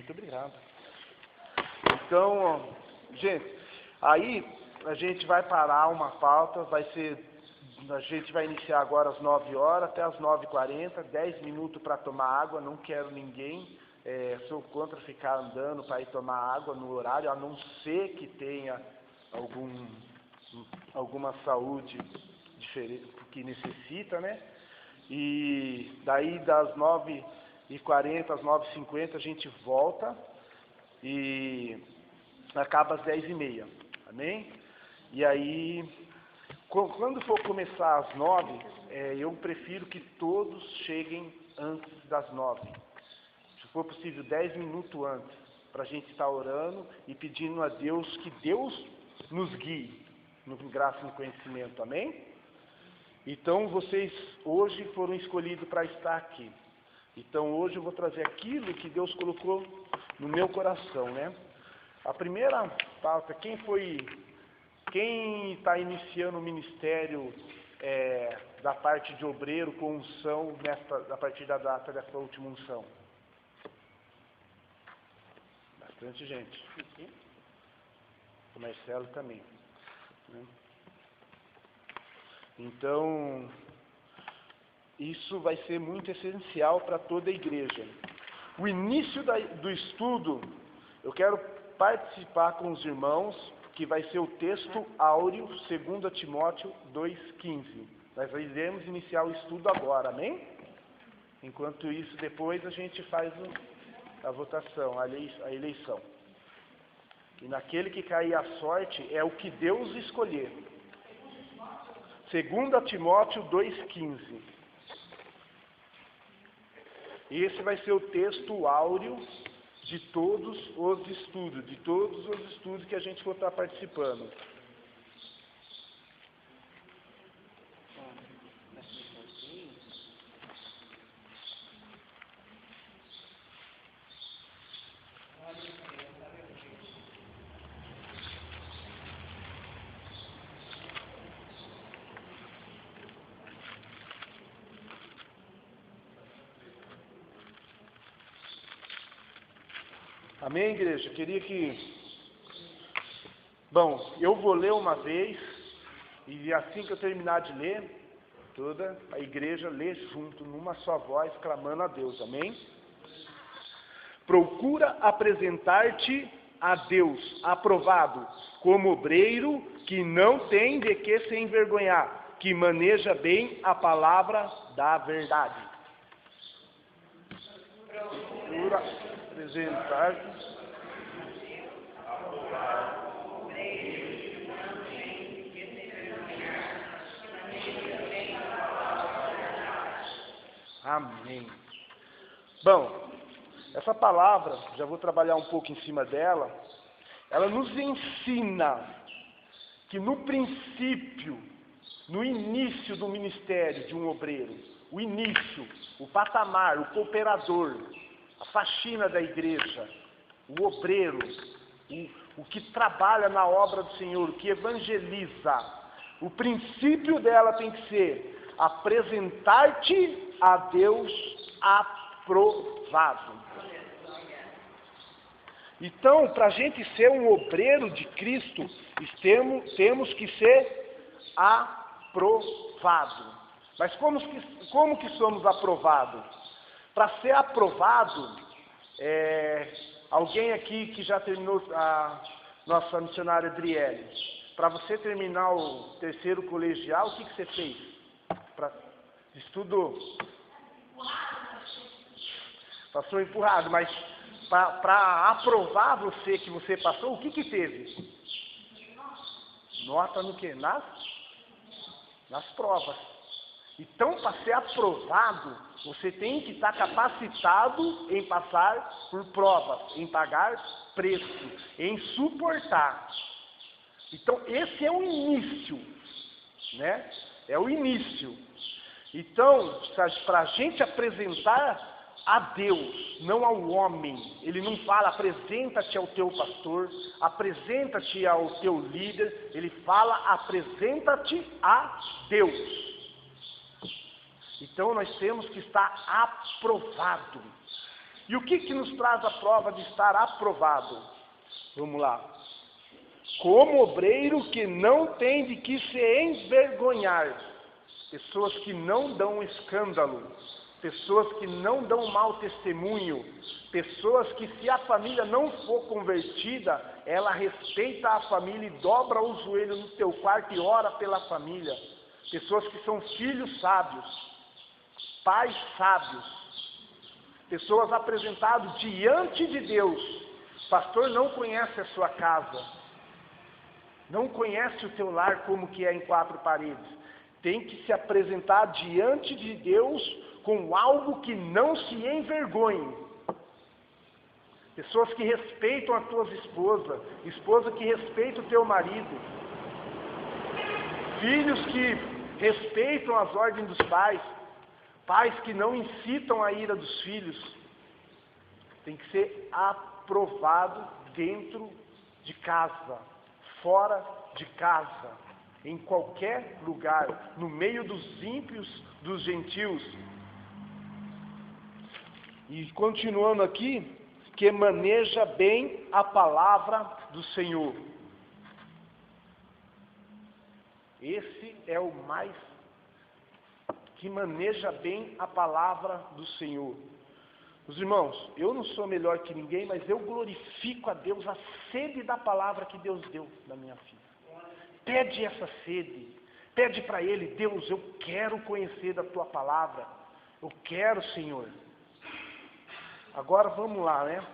Muito obrigado. Então, gente, aí a gente vai parar uma pauta, a gente vai iniciar agora às 9 horas, até às 9h40, 10 minutos para tomar água, não quero ninguém, sou contra ficar andando para ir tomar água no horário, a não ser que tenha alguma saúde diferente, que necessita, né? E daí das 9h40 às 9h50 a gente volta e acaba às 10h30, amém? E aí, quando for começar às 9, eu prefiro que todos cheguem antes das 9. Se for possível, 10 minutos antes, para a gente estar orando e pedindo a Deus que Deus nos guie no graça e no conhecimento, amém? Então, vocês hoje foram escolhidos para estar aqui. Então, hoje eu vou trazer aquilo que Deus colocou no meu coração, né? A primeira pauta, quem está iniciando o ministério da parte de obreiro com unção a partir da data dessa última unção? Bastante gente. O Marcelo também, né? Então, isso vai ser muito essencial para toda a igreja. O início do estudo, eu quero participar com os irmãos, que vai ser o texto áureo, 2 Timóteo 2,15. Nós iremos iniciar o estudo agora, amém? Enquanto isso, depois a gente faz a votação, a eleição. E naquele que cair a sorte, é o que Deus escolher. 2 Timóteo 2,15. Esse vai ser o texto áureo de todos os estudos que a gente for estar participando. Amém, igreja? Bom, eu vou ler uma vez, e assim que eu terminar de ler, toda a igreja lê junto, numa só voz, clamando a Deus, amém? Procura apresentar-te a Deus, aprovado, como obreiro que não tem de que se envergonhar, que maneja bem a palavra da verdade. Procura apresentar-te. Amém. Bom, essa palavra, já vou trabalhar um pouco em cima dela, ela nos ensina que no princípio, no início do ministério de um obreiro, o início, o patamar, o cooperador, a faxina da igreja, o obreiro, o que trabalha na obra do Senhor, o que evangeliza, o princípio dela tem que ser apresentar-te a Deus aprovado. Então, para a gente ser um obreiro de Cristo, temos que ser aprovado. Mas como que somos aprovados? Para ser aprovado, alguém aqui que já terminou a nossa missionária Adriele, para você terminar o terceiro colegial, o que você fez? Estudou. Passou empurrado, mas para aprovar você que você passou, o que teve? Nota no quê? Nas provas. Então, para ser aprovado, você tem que estar capacitado em passar por provas, em pagar preço, em suportar. Então, esse é o início, né? É o início. Então, para a gente apresentar a Deus, não ao homem, ele não fala apresenta-te ao teu pastor, apresenta-te ao teu líder, ele fala apresenta-te a Deus. Então nós temos que estar aprovado. E o que nos traz a prova de estar aprovado? Vamos lá. Como obreiro que não tem de que se envergonhar. Pessoas que não dão escândalo. Pessoas que não dão mau testemunho. Pessoas que, se a família não for convertida, ela respeita a família e dobra o joelho no teu quarto e ora pela família. Pessoas que são filhos sábios, pais sábios, pessoas apresentadas diante de Deus. Pastor não conhece a sua casa, não conhece o teu lar como que é em quatro paredes. Tem que se apresentar diante de Deus com algo que não se envergonhe. Pessoas que respeitam a tua esposa, esposa que respeita o teu marido, filhos que respeitam as ordens dos pais, pais que não incitam a ira dos filhos. Tem que ser aprovado dentro de casa, fora de casa, em qualquer lugar, no meio dos ímpios, dos gentios. E continuando aqui, que maneja bem a palavra do Senhor. Esse é o mais, que maneja bem a palavra do Senhor. Os irmãos, eu não sou melhor que ninguém, mas eu glorifico a Deus a sede da palavra que Deus deu na minha vida. Pede essa sede, pede para Ele: Deus, eu quero conhecer da Tua palavra, eu quero, Senhor. Agora vamos lá, né?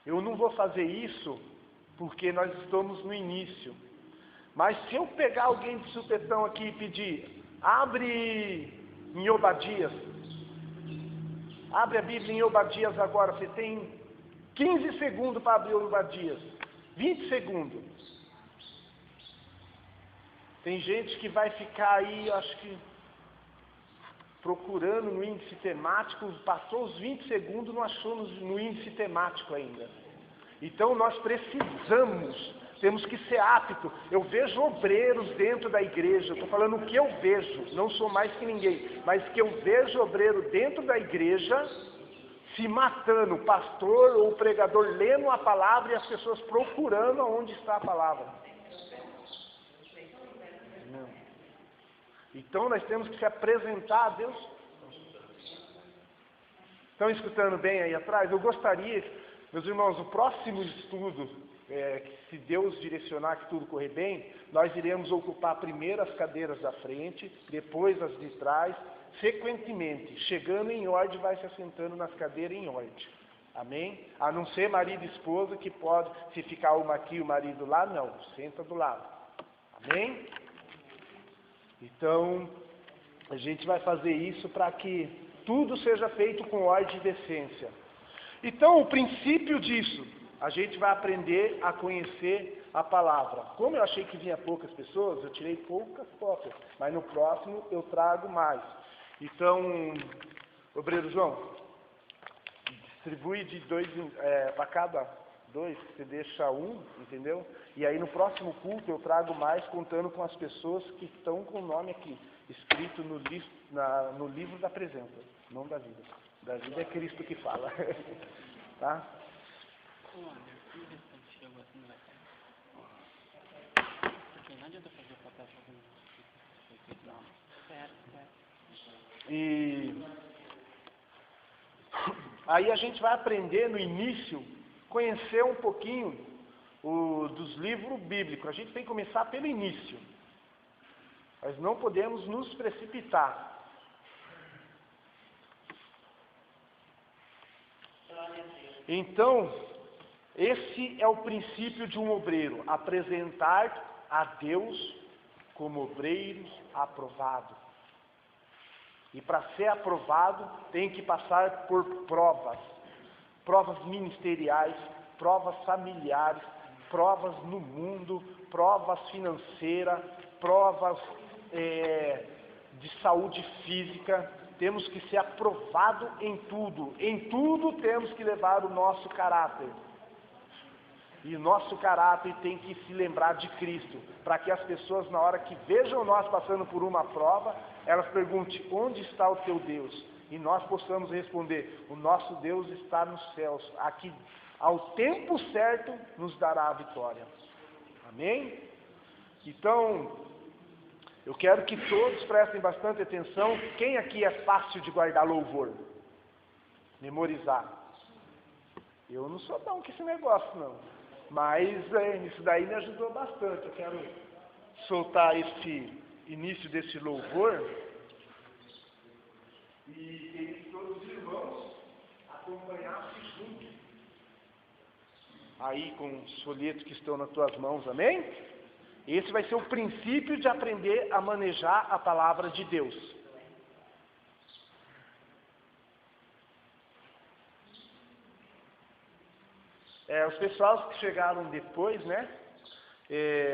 Eu não vou fazer isso porque nós estamos no início. Mas se eu pegar alguém de supetão aqui e pedir, abre em Obadias, abre a Bíblia em Obadias agora, você tem 15 segundos para abrir Obadias, 20 segundos. Tem gente que vai ficar aí, acho que, procurando no índice temático, passou os 20 segundos, não achou no índice temático ainda. Então nós precisamos, temos que ser aptos. Eu vejo obreiros dentro da igreja, estou falando o que eu vejo, não sou mais que ninguém, mas que eu vejo obreiro dentro da igreja se matando, o pastor ou o pregador lendo a palavra e as pessoas procurando onde está a palavra. Então nós temos que se apresentar a Deus. Estão escutando bem aí atrás? Eu gostaria, meus irmãos, o próximo estudo, se Deus direcionar que tudo correr bem, nós iremos ocupar primeiro as cadeiras da frente, depois as de trás, sequentemente, chegando em ordem, vai se assentando nas cadeiras em ordem. Amém? A não ser marido e esposa, que pode, se ficar uma aqui e o marido lá, não, senta do lado. Amém? Então, a gente vai fazer isso para que tudo seja feito com ordem e decência. Então, o princípio disso, a gente vai aprender a conhecer a palavra. Como eu achei que vinha poucas pessoas, eu tirei poucas cópias, mas no próximo eu trago mais. Então, obreiro João, distribui de 2 para cada 2, você deixa 1, entendeu? E aí no próximo culto eu trago mais, contando com as pessoas que estão com o nome aqui, escrito no livro da presença, não da vida. Da vida é Cristo que fala. Tá? E aí a gente vai aprender no início, conhecer um pouquinho dos livros bíblicos. A gente tem que começar pelo início. Nós não podemos nos precipitar. Então, esse é o princípio de um obreiro: apresentar a Deus como obreiro aprovado. E para ser aprovado, tem que passar por provas. Provas ministeriais, provas familiares, provas no mundo, provas financeiras, provas de saúde física. Temos que ser aprovado em tudo. Em tudo temos que levar o nosso caráter. E o nosso caráter tem que se lembrar de Cristo, para que as pessoas, na hora que vejam nós passando por uma prova, elas perguntem: onde está o teu Deus? e nós possamos responder: o nosso Deus está nos céus, aqui ao tempo certo nos dará a vitória. Amém? Então, eu quero que todos prestem bastante atenção. Quem aqui é fácil de guardar louvor? Memorizar. Eu não sou bom com esse negócio, não. Mas isso daí me ajudou bastante. Eu quero soltar esse início desse louvor. E queria que todos os irmãos acompanhassem juntos. Aí com os folhetos que estão nas tuas mãos, amém? Esse vai ser o princípio de aprender a manejar a palavra de Deus. Os pessoal que chegaram depois, né?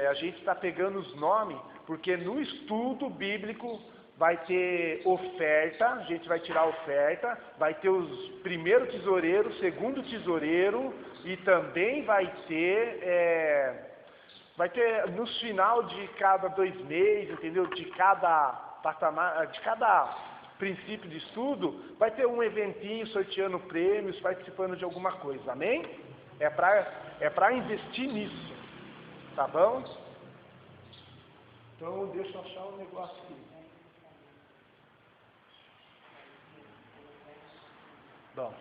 A gente está pegando os nomes, porque no estudo bíblico vai ter oferta, a gente vai tirar a oferta, vai ter os primeiro tesoureiro, segundo tesoureiro, e também vai ter nos final de cada 2 meses, entendeu? De cada patamar, de cada princípio de estudo, vai ter um eventinho sorteando prêmios, participando de alguma coisa, amém? É para investir nisso, tá bom? Então deixa eu achar um negócio aqui. Bom,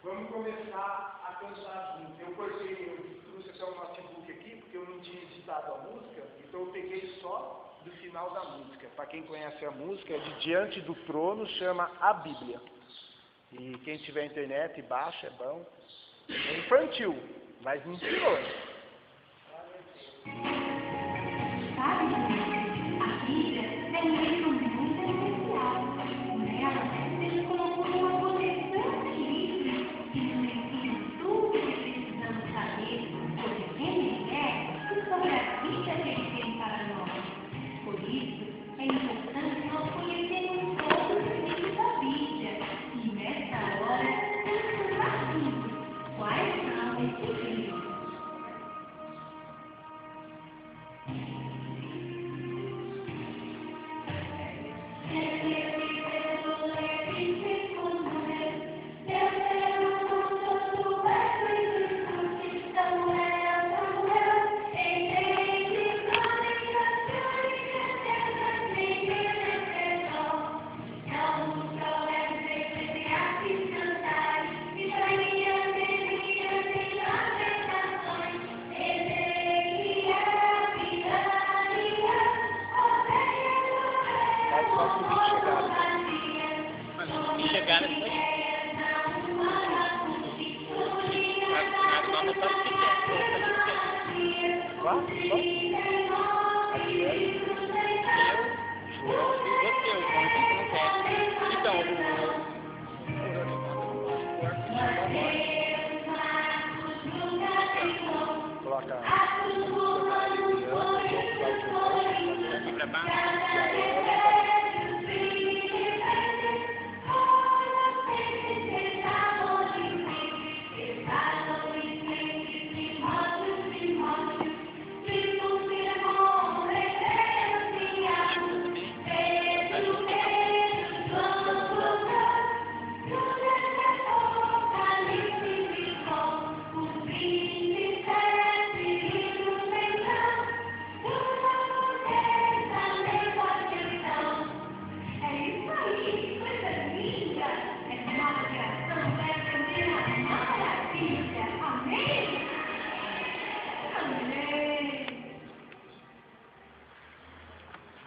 vamos começar a cantar junto. Eu trouxe até um notebook aqui, porque eu não tinha editado a música, então eu peguei só do final da música. Para quem conhece a música, é de Diante do Trono, chama A Bíblia. E quem tiver internet, baixa, é bom. É infantil, mas não tirou. Sabe, a Bíblia é um livro muito especial. Nela, ele colocou uma coleção de livros que nos ensinam tudo o que precisamos saber sobre quem ele é e sobre a vida que ele tem para nós. Por isso, é importante nós conhecermos todos os livros da Bíblia e, nesta hora, pensar quais são esses livros.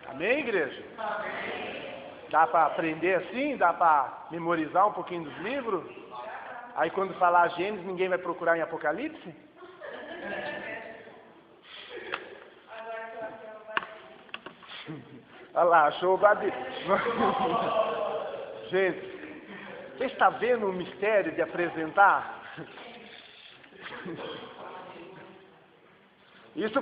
Amém, igreja? Dá para aprender assim? Dá para memorizar um pouquinho dos livros? Aí quando falar Gênesis, ninguém vai procurar em Apocalipse? Olha lá, achou o Babi. Gente, você está vendo o mistério de apresentar? Isso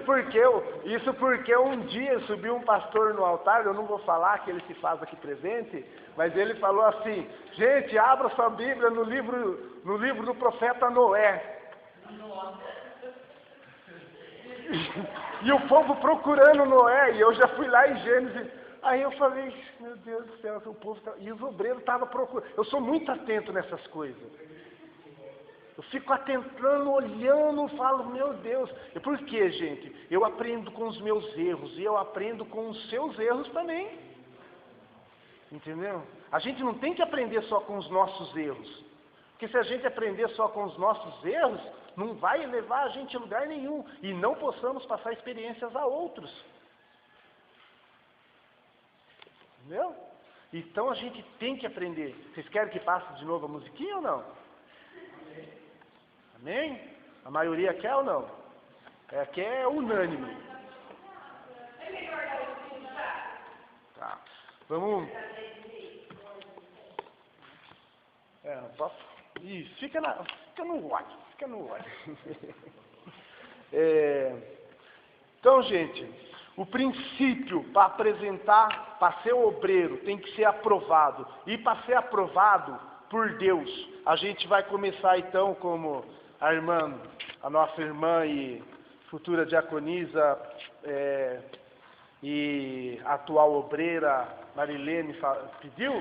porque um dia subiu um pastor no altar, eu não vou falar que ele se faz aqui presente, mas ele falou assim: gente, abra sua Bíblia no livro do profeta Noé. E o povo procurando Noé, e eu já fui lá em Gênesis. Aí eu falei, meu Deus do céu, o povo tá... E os obreiros estavam procurando. Eu sou muito atento nessas coisas. Eu fico atentando, olhando, falo, meu Deus. E por quê, gente? Eu aprendo com os meus erros e eu aprendo com os seus erros também. Entendeu? A gente não tem que aprender só com os nossos erros. Porque se a gente aprender só com os nossos erros, não vai levar a gente a lugar nenhum. E não possamos passar experiências a outros. Entendeu? Então a gente tem que aprender. Vocês querem que passe de novo a musiquinha ou não? Amém? A maioria quer ou não? Aqui é unânime. Tá. Vamos. Isso, fica no olho. Fica no olho. Então, gente, o princípio para apresentar, para ser obreiro, tem que ser aprovado. E para ser aprovado por Deus, a gente vai começar então, como a nossa irmã e futura diaconisa e atual obreira Marilene pediu.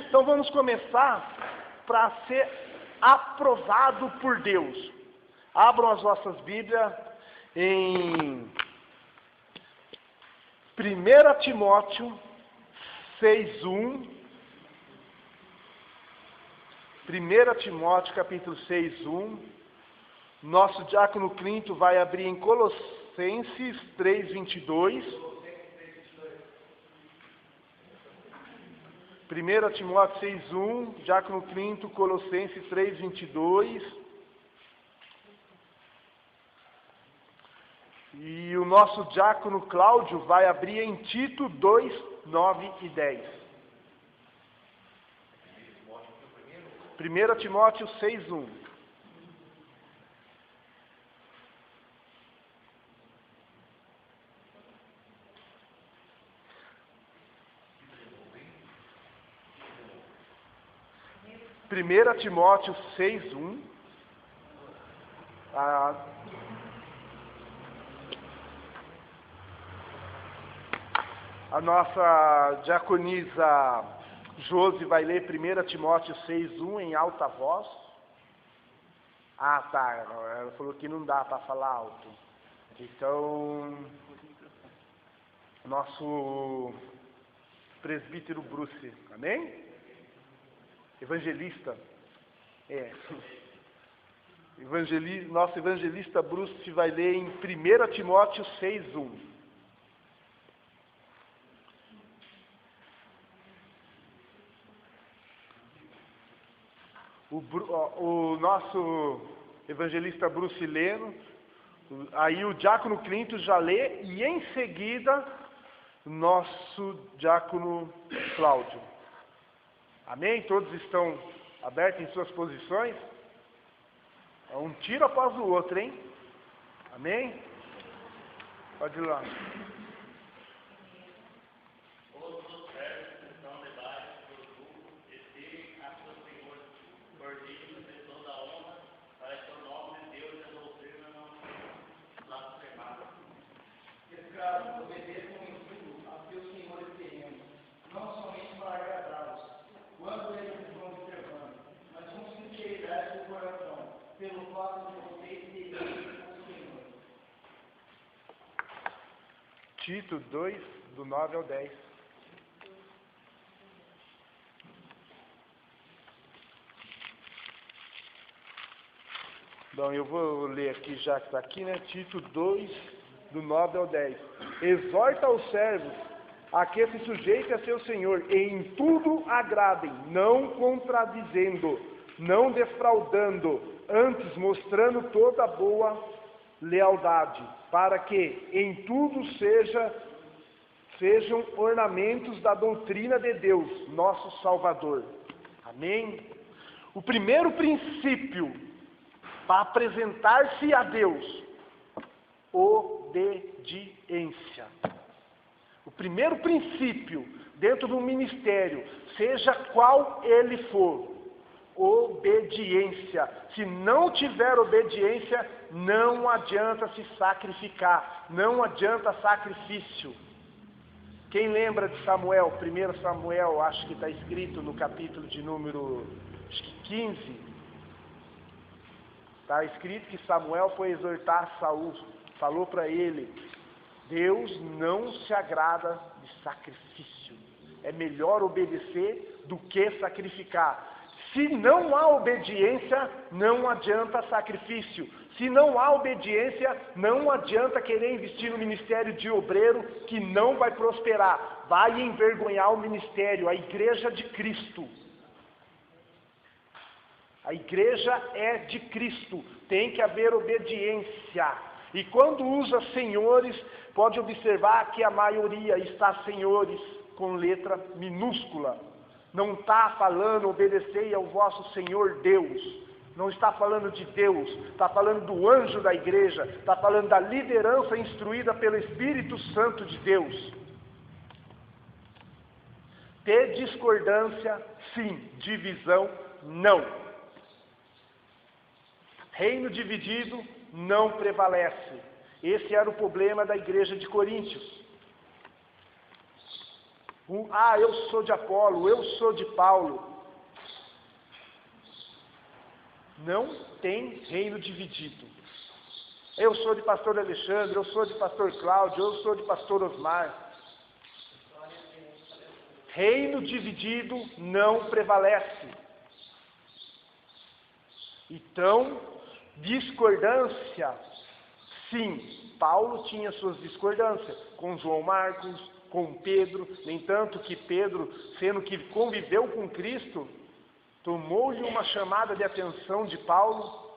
Então vamos começar para ser aprovado por Deus. Abram as vossas Bíblias em 1 Timóteo 6:1. 1 Timóteo capítulo 6:1. Nosso diácono Clinton vai abrir em Colossenses 3:22. 1 Timóteo 6:1, diácono Clinton, Colossenses 3:22. E o nosso diácono Cláudio vai abrir em Tito 2:9 e 10. 1 Timóteo 6:1. Primeira Timóteo 6:1. A nossa diaconisa Josi vai ler 1 Timóteo 6:1 em alta voz. Ah, tá. Ela falou que não dá para falar alto. Então, nosso presbítero Bruce, amém? Evangelista. Nosso evangelista Bruce vai ler em 1 Timóteo 6:1. O nosso evangelista Bruce lendo, aí o diácono Clinton já lê, e em seguida, nosso diácono Cláudio. Amém? Todos estão abertos em suas posições? Um tiro após o outro, hein? Amém? Pode ir lá. Obedeçam em tudo a seus senhores terrenos, não somente para agradá-los, quando eles vão observando, mas com sinceridade do coração, pelo fato de vocês terem o Senhor. Tito 2, do 9 ao 10. Bom, eu vou ler aqui, já que está aqui, né? Tito 2, do 9 ao 10. Exorta os servos a que se sujeitem a seu Senhor, e em tudo agradem, não contradizendo, não defraudando, antes mostrando toda boa lealdade, para que em tudo sejam ornamentos da doutrina de Deus, nosso Salvador. Amém? O primeiro princípio para apresentar-se a Deus: obediência. O primeiro princípio dentro do ministério, seja qual ele for, obediência. Se não tiver obediência, não adianta se sacrificar, não adianta sacrifício. Quem lembra de Samuel? 1 Samuel, acho que está escrito no capítulo de número 15. Está escrito que Samuel foi exortar Saul. Falou para ele: Deus não se agrada de sacrifício. É melhor obedecer do que sacrificar. Se não há obediência, não adianta sacrifício. Se não há obediência, não adianta querer investir no ministério de obreiro, que não vai prosperar. Vai envergonhar o ministério, a igreja de Cristo. A igreja é de Cristo. Tem que haver obediência. E quando usa senhores, pode observar que a maioria está senhores com letra minúscula. Não está falando obedecei ao vosso Senhor Deus. Não está falando de Deus, está falando do anjo da igreja, está falando da liderança instruída pelo Espírito Santo de Deus. Ter discordância, sim. Divisão, não. Reino dividido não prevalece. Esse era o problema da igreja de Coríntios. Eu sou de Apolo, eu sou de Paulo. Não tem reino dividido. Eu sou de pastor Alexandre, eu sou de pastor Cláudio, eu sou de pastor Osmar. Reino dividido não prevalece. Então, discordância, sim. Paulo tinha suas discordâncias com João Marcos, com Pedro. No entanto, que Pedro, sendo que conviveu com Cristo, tomou-lhe uma chamada de atenção de Paulo,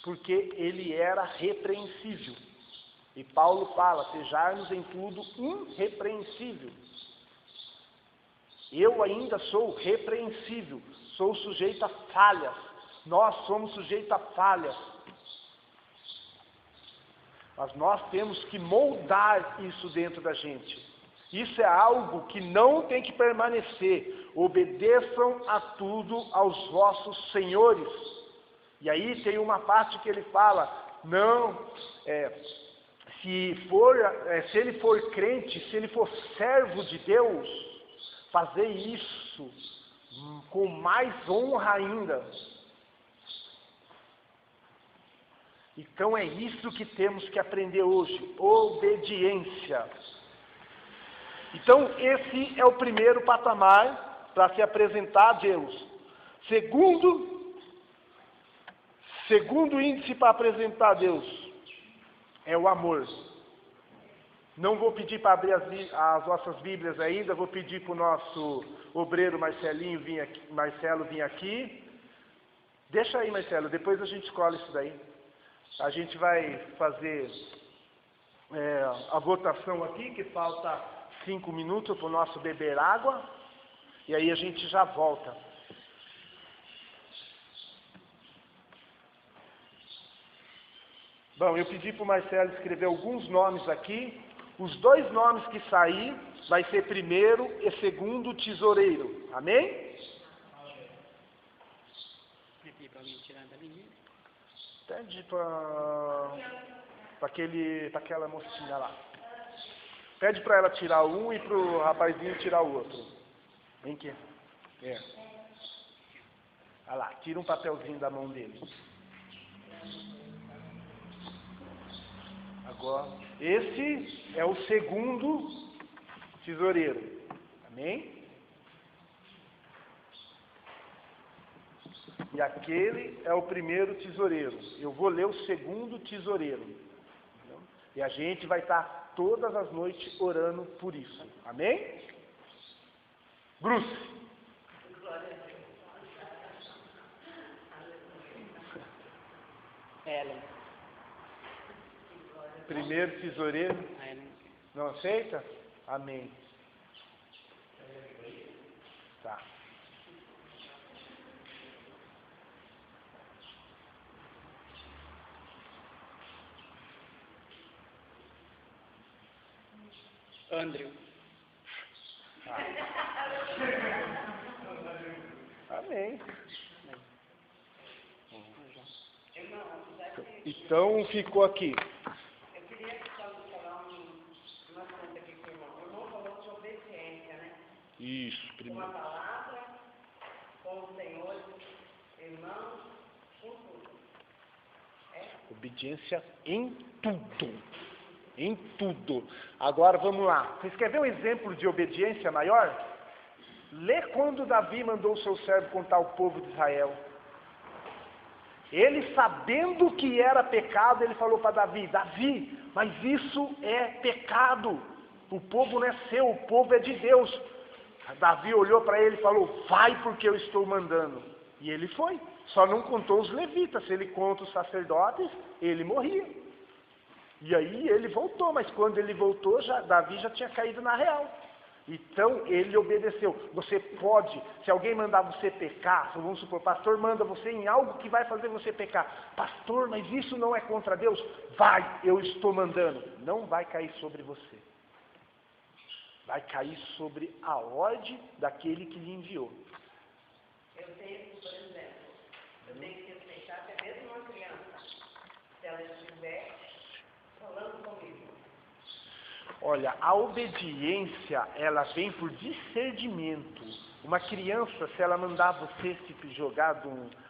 porque ele era repreensível. E Paulo fala: sejamos em tudo irrepreensível. Eu ainda sou repreensível, sou sujeito a falhas. Nós somos sujeitos a falhas. Mas nós temos que moldar isso dentro da gente. Isso é algo que não tem que permanecer. Obedeçam a tudo aos vossos senhores. E aí tem uma parte que ele fala: se ele for crente, se ele for servo de Deus, fazer isso com mais honra ainda. Então é isso que temos que aprender hoje: obediência. Então esse é o primeiro patamar para se apresentar a Deus. Segundo índice para apresentar a Deus é o amor. Não vou pedir para abrir as nossas Bíblias ainda, vou pedir para o nosso obreiro Marcelo vir aqui. Deixa aí, Marcelo, depois a gente escolhe isso daí. A gente vai fazer a votação aqui, que falta 5 minutos para o nosso beber água, e aí a gente já volta. Bom, eu pedi para o Marcelo escrever alguns nomes aqui. Os 2 nomes que sair vai ser primeiro e segundo tesoureiro. Amém? Pede para aquela mocinha lá. Pede para ela tirar um e para o rapazinho tirar o outro. Vem aqui. Olha lá, tira um papelzinho da mão dele. Agora, esse é o segundo tesoureiro. Amém? E aquele é o primeiro tesoureiro. Eu vou ler o segundo tesoureiro. E a gente vai estar todas as noites orando por isso. Amém? Bruce. Ellen. Primeiro tesoureiro. Não aceita? Amém. Tá. Andrew. Amém. Então ficou aqui. Eu queria só falar uma coisa aqui com o irmão. O irmão falou a palavra, com o Senhor, irmãos, com tudo. Obediência em tudo. Em tudo. Agora vamos lá. Vocês querem ver um exemplo de obediência maior? Lê quando Davi mandou o seu servo contar ao povo de Israel. Ele, sabendo que era pecado, ele falou para Davi: Davi, mas isso é pecado. O povo não é seu, o povo é de Deus. Davi olhou para ele e falou: vai, porque eu estou mandando. E ele foi. Só não contou os levitas. Se ele conta os sacerdotes, ele morria. E aí ele voltou, mas quando ele voltou, Davi já tinha caído na real. Então ele obedeceu. Você pode, se alguém mandar você pecar, vamos supor, pastor manda você em algo que vai fazer você pecar. Pastor, mas isso não é contra Deus? Vai, eu estou mandando. Não vai cair sobre você. Vai cair sobre a ordem daquele que lhe enviou. Eu tenho, por exemplo, eu tenho que respeitar até mesmo uma criança, se ela estiver falando comigo. Olha, a obediência, ela vem por discernimento. Uma criança, se ela mandar você se jogar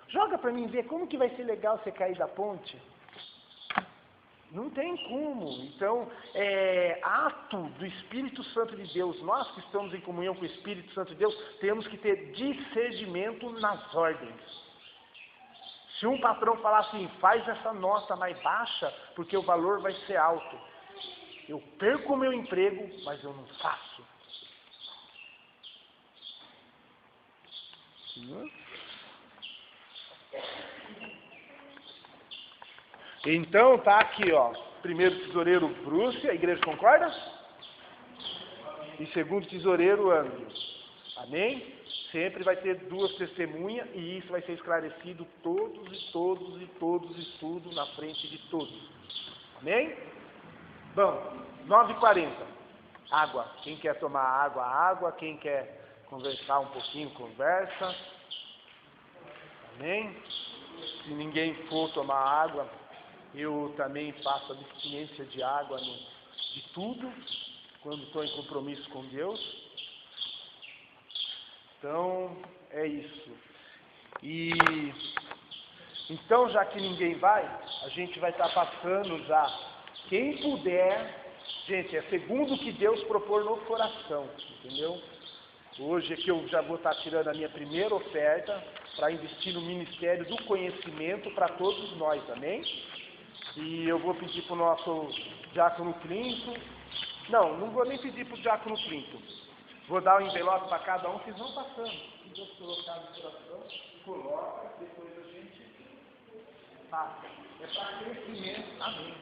joga para mim ver como que vai ser legal você cair da ponte. Não tem como. Então, é ato do Espírito Santo de Deus. Nós que estamos em comunhão com o Espírito Santo de Deus, temos que ter discernimento nas ordens. Se um patrão falar assim, faz essa nota mais baixa, porque o valor vai ser alto. Eu perco o meu emprego, mas eu não faço. Então tá aqui, ó. Primeiro tesoureiro Brúcia, a igreja concorda? E segundo tesoureiro Andrew. Amém? Sempre vai ter duas testemunhas e isso vai ser esclarecido todos e tudo na frente de todos. Amém? Bom, 9h40. Água. Quem quer tomar água, água. Quem quer conversar um pouquinho, conversa. Amém? Se ninguém for tomar água, eu também faço a abstinência de água de tudo, quando estou em compromisso com Deus. Então, é isso. E então, já que ninguém vai, a gente vai estar passando já. Quem puder, gente, é segundo o que Deus propor no coração, entendeu? Hoje é que eu já vou estar tirando a minha primeira oferta para investir no Ministério do Conhecimento para todos nós, amém? E eu vou pedir para o nosso Diácono Clinton. Não vou nem pedir para o Diácono Clinton. Vou dar um envelope para cada um, vocês vão passando. Se Deus colocar no coração, coloca, depois a gente passa. É para crescimento, amém.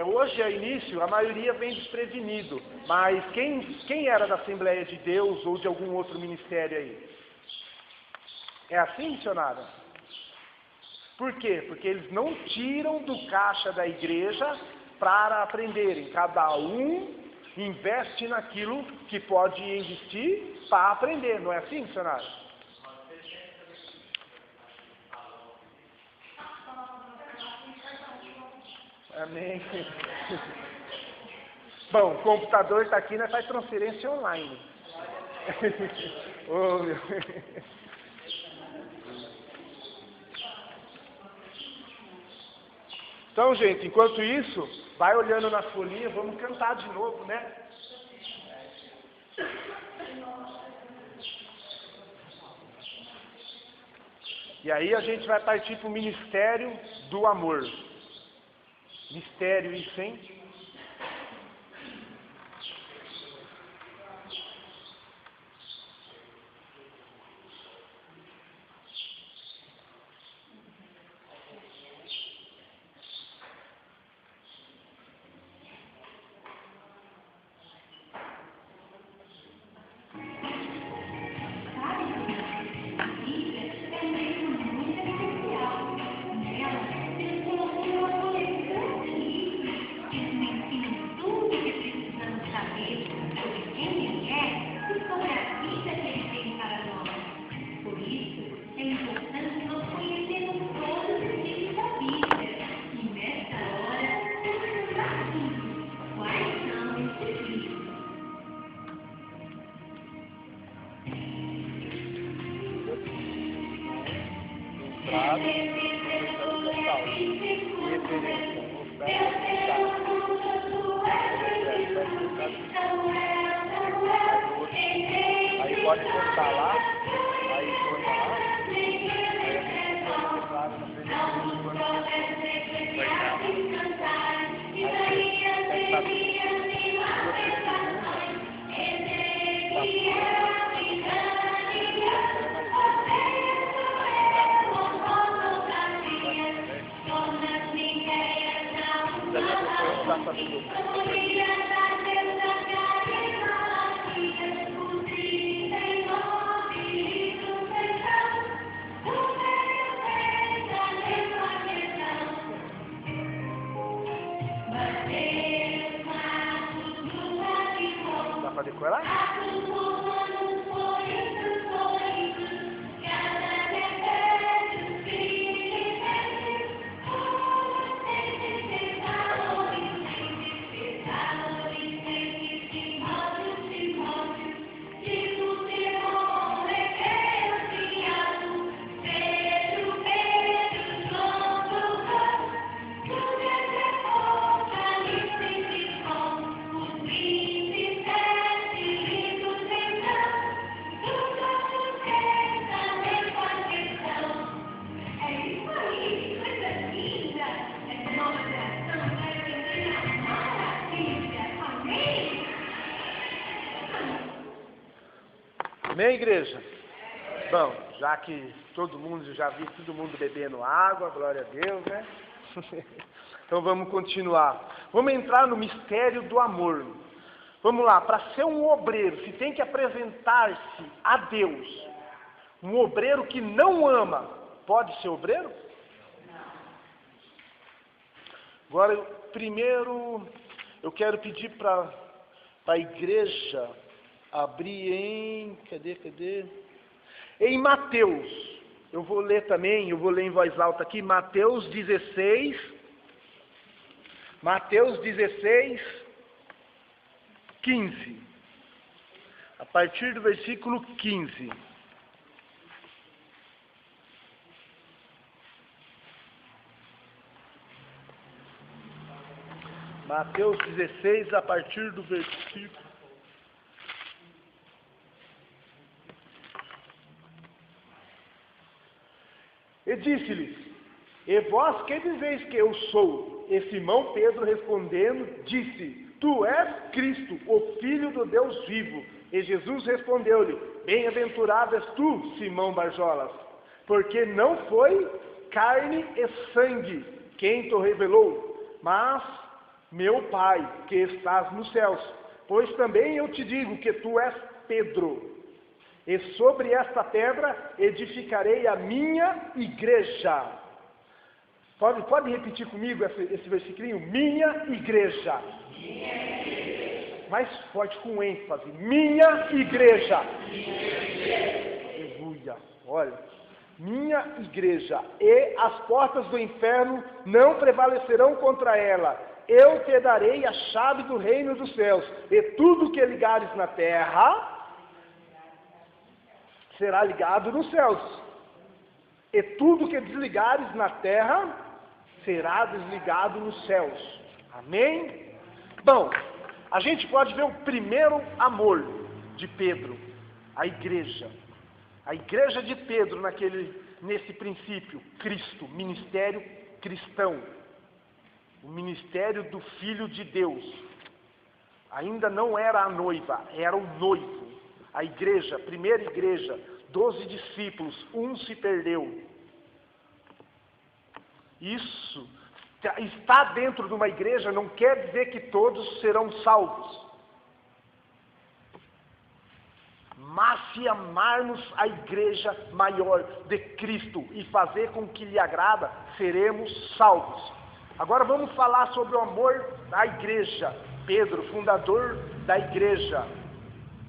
Hoje, a início, a maioria vem desprevenido. Mas quem era da Assembleia de Deus ou de algum outro ministério aí? É assim, missionário? Por quê? Porque eles não tiram do caixa da igreja para aprenderem. Cada um investe naquilo que pode investir para aprender. Não é assim, missionário? Amém. Bom, o computador está aqui, nós faz transferência online. Oh, meu. Então, gente, enquanto isso, vai olhando na folhinha, vamos cantar de novo, né? E aí a gente vai partir para o Ministério do Amor. Mistério, isso, hein? Nela, Deus colocou uma coleção de livros mostrado no total. Referência, aí pode cortar lá, aí põe lá, aí a gente põe separado na frente do quando vai dar. Dá pra decorar? Amém, igreja? Bom, já que todo mundo, já vi todo mundo bebendo água, glória a Deus, né? Então vamos continuar. Vamos entrar no mistério do amor. Vamos lá, para ser um obreiro, se tem que apresentar-se a Deus. Um obreiro que não ama, pode ser obreiro? Agora, primeiro, eu quero pedir para a igreja abrir em... Cadê? Em Mateus. Eu vou ler também, eu vou ler em voz alta aqui, Mateus 16, 15. A partir do versículo 15. Mateus 16, a partir do versículo... E disse-lhes: E vós que dizeis que eu sou? E Simão Pedro respondendo, disse: Tu és Cristo, o Filho do Deus vivo. E Jesus respondeu-lhe: Bem-aventurado és tu, Simão Barjolas, porque não foi carne e sangue quem te revelou, mas meu Pai que estás nos céus. Pois também eu te digo que tu és Pedro, e sobre esta pedra edificarei a minha igreja. Pode repetir comigo esse versículo? Minha igreja. Mais forte, com ênfase. Minha igreja. Aleluia. Olha. Minha igreja. E as portas do inferno não prevalecerão contra ela. Eu te darei a chave do reino dos céus. E tudo que ligares na terra será ligado nos céus, e tudo que desligares na terra, será desligado nos céus. Amém? Bom, a gente pode ver o primeiro amor de Pedro, a igreja. A igreja de Pedro, nesse princípio, Cristo, ministério cristão. O ministério do Filho de Deus. Ainda não era a noiva, era o noivo. A igreja, a primeira igreja, 12 discípulos, um se perdeu. Isso, estar dentro de uma igreja não quer dizer que todos serão salvos. Mas se amarmos a igreja maior de Cristo e fazer com que lhe agrada, seremos salvos. Agora vamos falar sobre o amor da igreja. Pedro, fundador da igreja,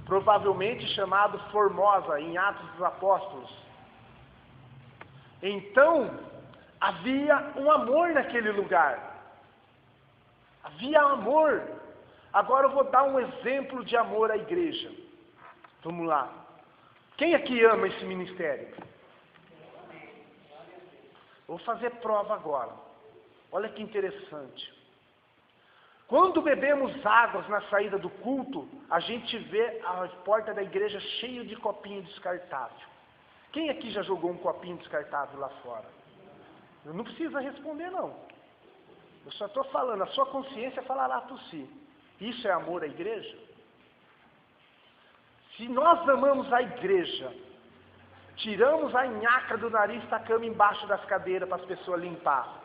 provavelmente chamado Formosa, em Atos dos Apóstolos. Então, havia um amor naquele lugar. Havia amor. Agora eu vou dar um exemplo de amor à igreja. Vamos lá. Quem aqui ama esse ministério? Vou fazer prova agora. Olha que interessante. Quando bebemos águas na saída do culto, a gente vê a porta da igreja cheia de copinho descartável. Quem aqui já jogou um copinho descartável lá fora? Eu não precisa responder, não. Eu só estou falando, a sua consciência falará por si. Isso é amor à igreja? Se nós amamos a igreja, tiramos a nhaca do nariz, tacamos embaixo das cadeiras para as pessoas limpar.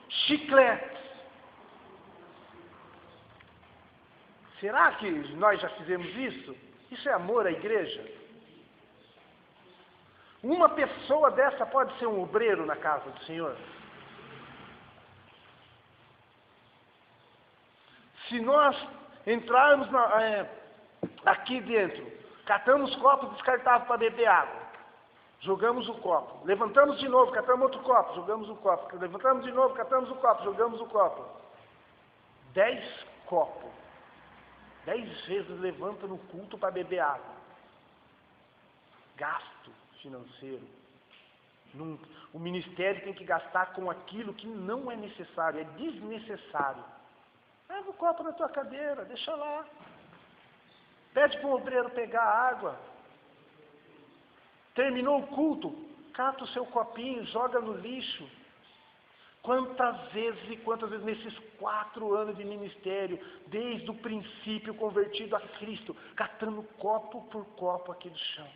Chicletes. Será que nós já fizemos isso? Isso é amor à igreja? Uma pessoa dessa pode ser um obreiro na casa do Senhor? Se nós entrarmos aqui dentro, catamos copos descartáveis para beber água, jogamos o copo, levantamos de novo, catamos outro copo, jogamos o copo, levantamos de novo, catamos o copo, jogamos o copo. 10 copos. 10 vezes levanta no culto para beber água. Gasto financeiro. O ministério tem que gastar com aquilo que não é necessário, é desnecessário. Leva o copo na tua cadeira, deixa lá. Pede para o obreiro pegar a água. Terminou o culto, cata o seu copinho, joga no lixo. Quantas vezes nesses 4 anos de ministério, desde o princípio convertido a Cristo, catando copo por copo aqui do chão.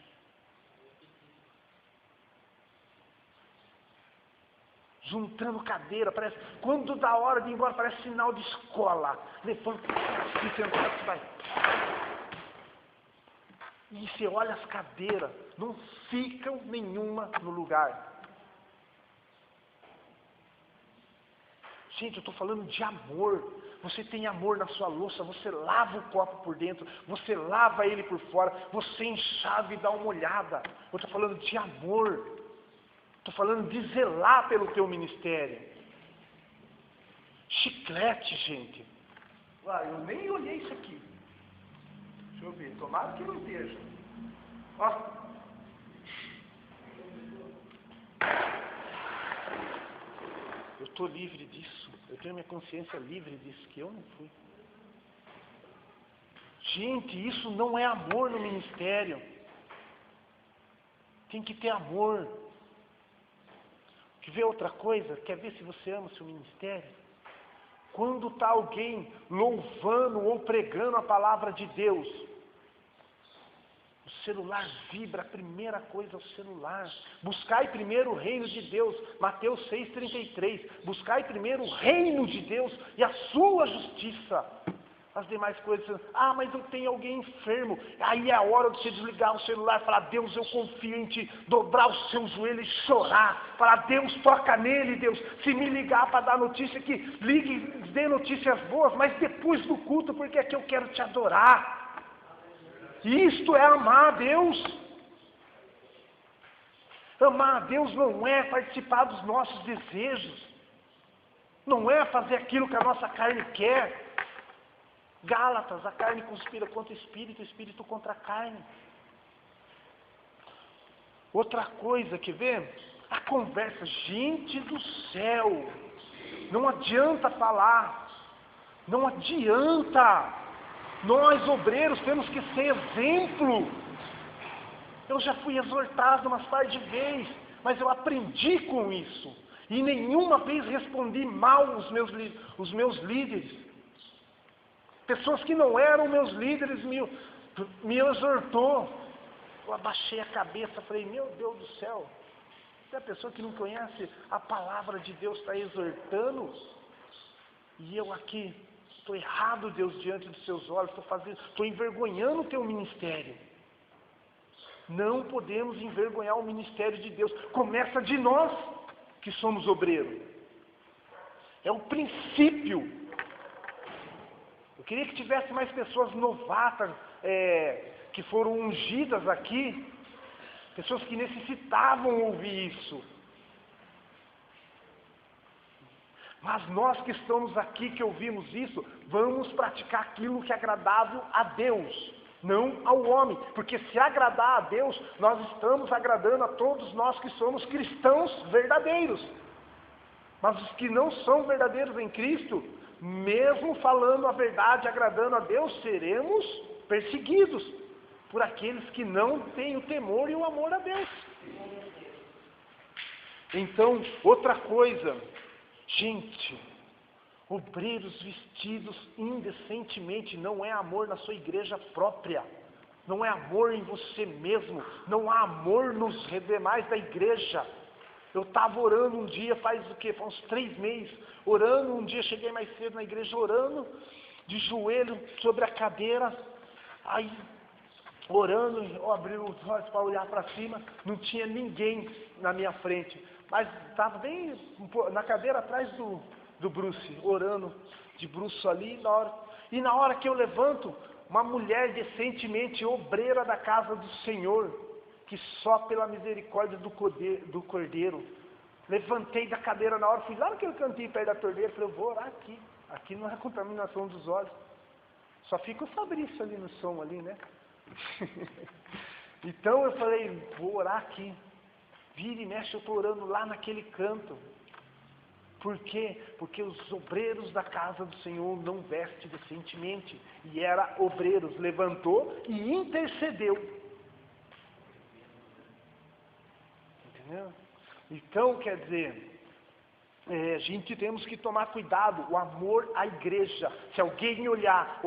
Juntando cadeira, parece, quando dá hora de ir embora, parece sinal de escola. Levanta, se sentar, você vai. E você olha as cadeiras, não ficam nenhuma no lugar. Gente, eu estou falando de amor. Você tem amor na sua louça, você lava o copo por dentro, você lava ele por fora, você enxágue e dá uma olhada. Eu estou falando de amor. Estou falando de zelar pelo teu ministério. Chiclete, gente. Eu nem olhei isso aqui. Deixa eu ver, tomara que não esteja. Ó. Eu estou livre disso. Eu tenho minha consciência livre disso, que eu não fui. Gente, isso não é amor no ministério. Tem que ter amor. Quer ver outra coisa? Quer ver se você ama o seu ministério? Quando está alguém louvando ou pregando a palavra de Deus, o celular vibra, a primeira coisa é o celular. Buscai primeiro o reino de Deus, Mateus 6,33. Buscai primeiro o reino de Deus e a sua justiça. As demais coisas, mas eu tenho alguém enfermo. Aí é a hora de você desligar o celular e falar: Deus, eu confio em Ti. Dobrar o seu joelho e chorar. Falar: Deus, toca nele, Deus. Se me ligar para dar notícia, que ligue, dê notícias boas, mas depois do culto, porque é que eu quero Te adorar. Isto é amar a Deus. Amar a Deus não é participar dos nossos desejos. Não é fazer aquilo que a nossa carne quer. Gálatas, a carne conspira contra o espírito contra a carne. Outra coisa, quer ver? A conversa, gente do céu, não adianta falar, não adianta. Nós, obreiros, temos que ser exemplo. Eu já fui exortado umas par de vezes, mas eu aprendi com isso. E nenhuma vez respondi mal os meus líderes. Pessoas que não eram meus líderes me exortou. Eu abaixei a cabeça, falei: meu Deus do céu, se a pessoa que não conhece a palavra de Deus está exortando, e eu aqui estou errado, Deus, diante dos seus olhos, estou envergonhando o teu ministério. Não podemos envergonhar o ministério de Deus. Começa de nós que somos obreiros. É o princípio. Eu queria que tivesse mais pessoas novatas, que foram ungidas aqui, pessoas que necessitavam ouvir isso. Mas nós que estamos aqui, que ouvimos isso, vamos praticar aquilo que é agradável a Deus. não ao homem, porque se agradar a Deus, nós estamos agradando a todos nós que somos cristãos verdadeiros. Mas os que não são verdadeiros em Cristo, mesmo falando a verdade, agradando a Deus, seremos perseguidos por aqueles que não têm o temor e o amor a Deus. Então, outra coisa, gente, obreiros vestidos indecentemente não é amor na sua igreja própria, não é amor em você mesmo, não há amor nos demais da igreja. Eu estava orando um dia, faz uns 3 meses, orando, um dia cheguei mais cedo na igreja orando, de joelho sobre a cadeira, aí orando, eu abri os olhos para olhar para cima, não tinha ninguém na minha frente, mas estava bem na cadeira atrás do Bruce, orando de bruço ali, na hora que eu levanto, uma mulher decentemente obreira da casa do Senhor, que só pela misericórdia do Cordeiro, levantei da cadeira na hora, fui lá naquele cantinho perto da torneira, falei, eu vou orar aqui não é contaminação dos olhos, só fica o Fabrício ali no som ali, né? Então eu falei, vou orar aqui, vira e mexe, eu estou orando lá naquele canto. Por quê? Porque os obreiros da casa do Senhor não vestem decentemente. E era obreiros, levantou e intercedeu. Entendeu? Então, quer dizer, a gente temos que tomar cuidado, o amor à igreja. Se alguém olhar,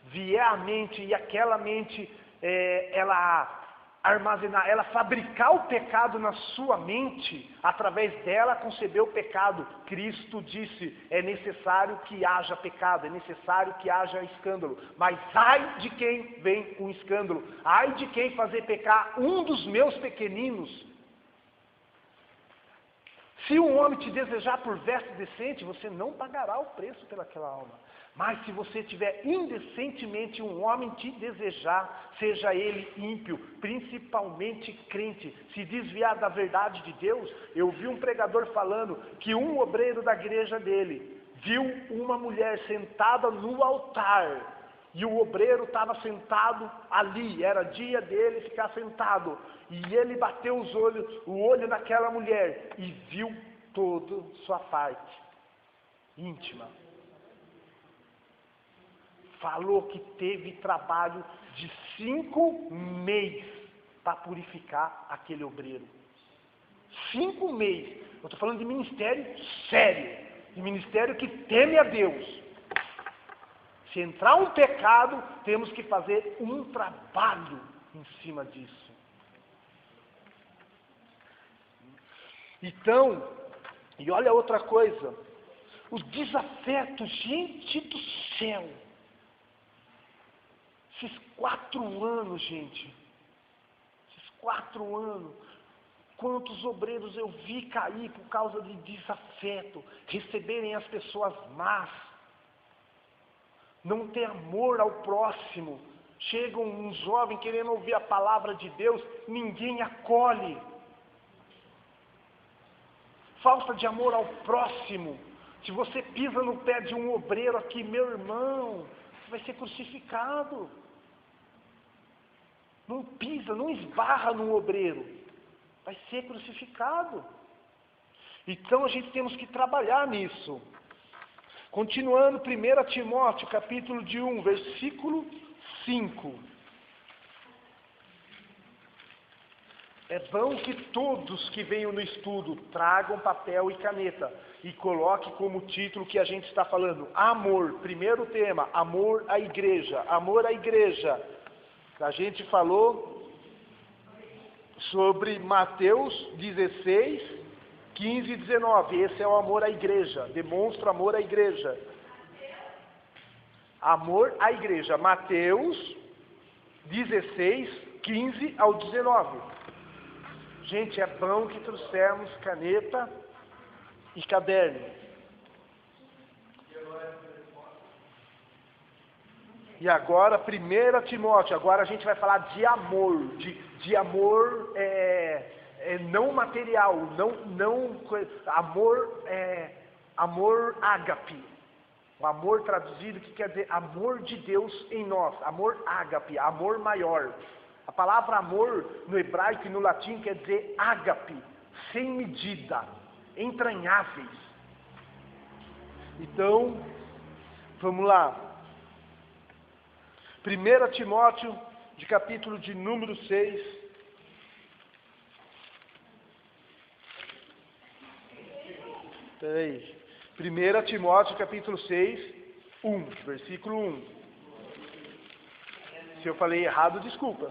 vier à mente e aquela mente, ela armazenar, ela fabricar o pecado na sua mente, através dela conceber o pecado. Cristo disse, é necessário que haja pecado, é necessário que haja escândalo, mas ai de quem vem com escândalo, ai de quem fazer pecar um dos meus pequeninos. Se um homem te desejar por veste decente, você não pagará o preço pelaquela alma. Mas se você tiver indecentemente um homem te desejar, seja ele ímpio, principalmente crente, se desviar da verdade de Deus, eu vi um pregador falando que um obreiro da igreja dele viu uma mulher sentada no altar, e o obreiro estava sentado ali, era dia dele ficar sentado, e ele bateu o olho naquela mulher, e viu toda sua parte íntima. Falou que teve trabalho de 5 meses para purificar aquele obreiro. 5 meses. Eu estou falando de ministério sério, de ministério que teme a Deus. Se entrar um pecado, temos que fazer um trabalho em cima disso. Então, e olha outra coisa, os desafetos, gente do céu. Esses 4 anos, gente, esses 4 anos, quantos obreiros eu vi cair por causa de desafeto, receberem as pessoas más, não ter amor ao próximo. Chega um jovem querendo ouvir a palavra de Deus, ninguém acolhe. Falta de amor ao próximo. Se você pisa no pé de um obreiro aqui, meu irmão, você vai ser crucificado. Não pisa, não esbarra no obreiro, vai ser crucificado. Então a gente temos que trabalhar nisso. Continuando, 1 Timóteo, capítulo de 1, versículo 5. É bom que todos que venham no estudo tragam papel e caneta e coloque como título que a gente está falando, amor. Primeiro tema, amor à igreja. Amor à igreja. A gente falou sobre Mateus 16, 15 e 19. Esse é o amor à igreja. Demonstra amor à igreja. Amor à igreja. Mateus 16, 15 ao 19. Gente, é bom que trouxermos caneta e caderno. E agora, 1 Timóteo, agora a gente vai falar de amor, de amor não material, amor ágape, O amor traduzido que quer dizer amor de Deus em nós, amor ágape, amor maior. A palavra amor no hebraico e no latim quer dizer ágape, sem medida, entranháveis. Então, vamos lá. 1 Timóteo, de capítulo de número 6. Peraí. 1 Timóteo, capítulo 6, 1, versículo 1. Se eu falei errado, desculpa.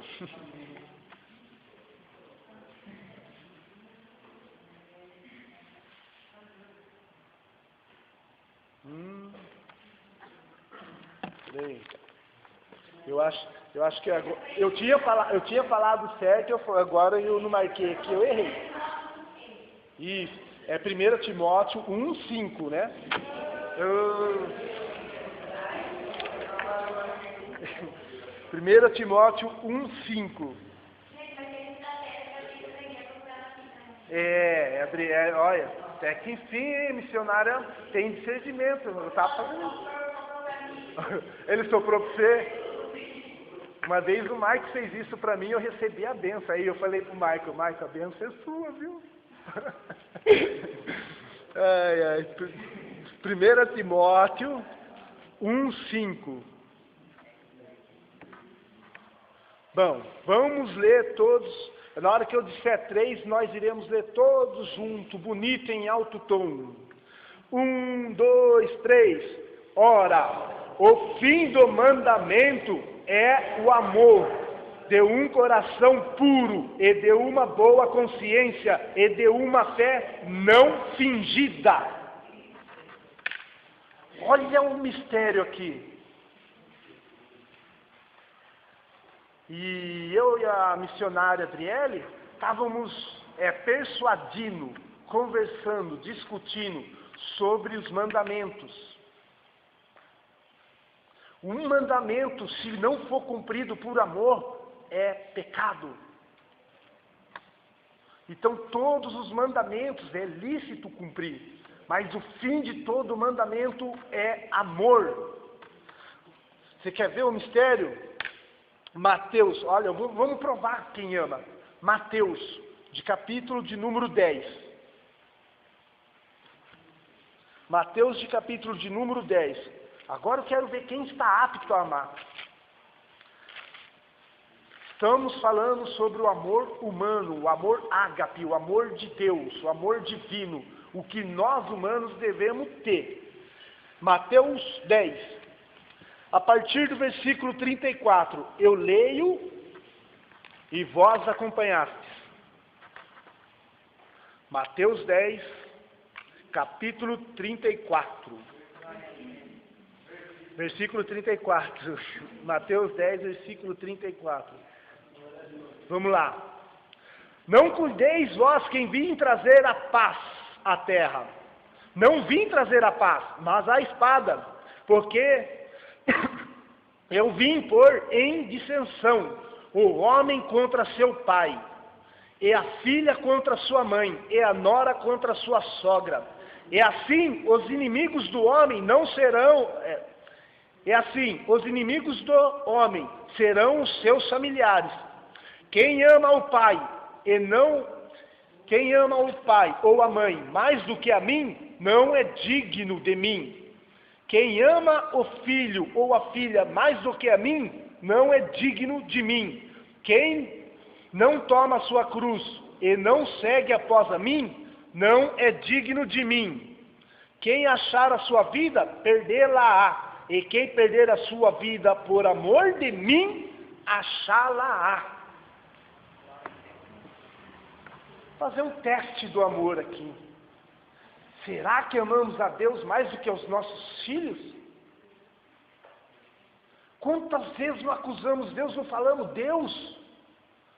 Peraí. Eu acho que agora, eu tinha falado certo, agora eu não marquei aqui, eu errei. Isso, é 1 Timóteo 1:5, né? 1 Timóteo 1:5. Olha, até que enfim, missionária tem discernimento, não tá fazendo. Ele soprou para você. Uma vez o Mike fez isso para mim, eu recebi a benção. Aí eu falei pro Mike, a benção é sua, viu? 1 Timóteo 1:5. Bom, vamos ler todos. Na hora que eu disser 3, nós iremos ler todos juntos, bonito em alto tom. 1, 2, 3. Ora, o fim do mandamento é o amor, de um coração puro e de uma boa consciência e de uma fé não fingida. Olha o mistério aqui. E eu e a missionária Adriele estávamos persuadindo, conversando, discutindo sobre os mandamentos. Um mandamento, se não for cumprido por amor, é pecado. Então todos os mandamentos é lícito cumprir, mas o fim de todo mandamento é amor. Você quer ver o mistério? Mateus, olha, vamos provar quem ama. Mateus, de capítulo de número 10. Mateus, de capítulo de número 10. Agora eu quero ver quem está apto a amar. Estamos falando sobre o amor humano, o amor ágape, o amor de Deus, o amor divino, o que nós humanos devemos ter. Mateus 10, a partir do versículo 34, eu leio e vós acompanhastes. Mateus 10, capítulo 34. Versículo 34. Mateus 10, versículo 34. Vamos lá. Não cuideis vós quem vim trazer a paz à terra. Não vim trazer a paz, mas a espada. Porque eu vim pôr em dissensão o homem contra seu pai, e a filha contra sua mãe, e a nora contra sua sogra. E assim os inimigos do homem não serão... os inimigos do homem serão os seus familiares. Quem ama o pai ou a mãe mais do que a mim, não é digno de mim. Quem ama o filho ou a filha mais do que a mim, não é digno de mim. Quem não toma a sua cruz e não segue após a mim, não é digno de mim. Quem achar a sua vida, perdê-la-á. E quem perder a sua vida por amor de mim, achá-la-á. Fazer um teste do amor aqui. Será que amamos a Deus mais do que aos nossos filhos? Quantas vezes não acusamos Deus, não falamos, Deus,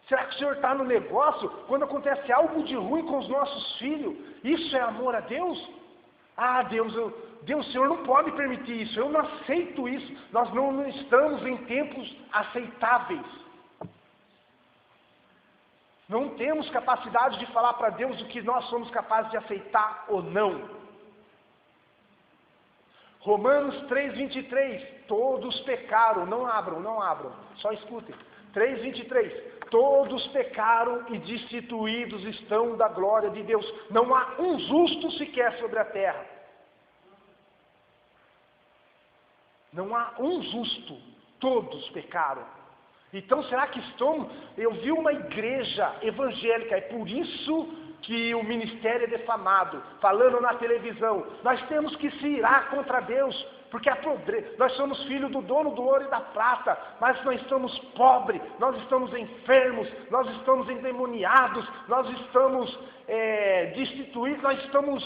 será que o Senhor está no negócio? Quando acontece algo de ruim com os nossos filhos, isso é amor a Deus? Ah, Deus, o Senhor não pode permitir isso, eu não aceito isso, nós não estamos em tempos aceitáveis. Não temos capacidade de falar para Deus o que nós somos capazes de aceitar ou não. Romanos 3:23, todos pecaram, não abram, só escutem. 3:23, todos pecaram e destituídos estão da glória de Deus. Não há um justo sequer sobre a terra. Não há um justo, todos pecaram. Então será que eu vi uma igreja evangélica, é por isso que o ministério é defamado, falando na televisão, nós temos que se irar contra Deus, porque nós somos filhos do dono do ouro e da prata, mas nós estamos pobres, nós estamos enfermos, nós estamos endemoniados, nós estamos destituídos, nós estamos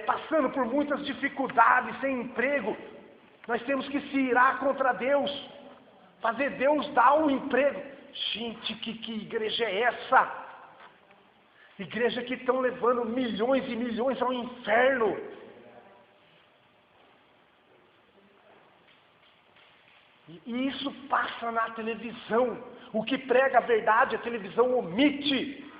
passando por muitas dificuldades, sem emprego. Nós temos que se irar contra Deus, fazer Deus dar um emprego. Gente, que igreja é essa? Igreja que estão levando milhões e milhões ao inferno. E isso passa na televisão. O que prega a verdade, a televisão omite.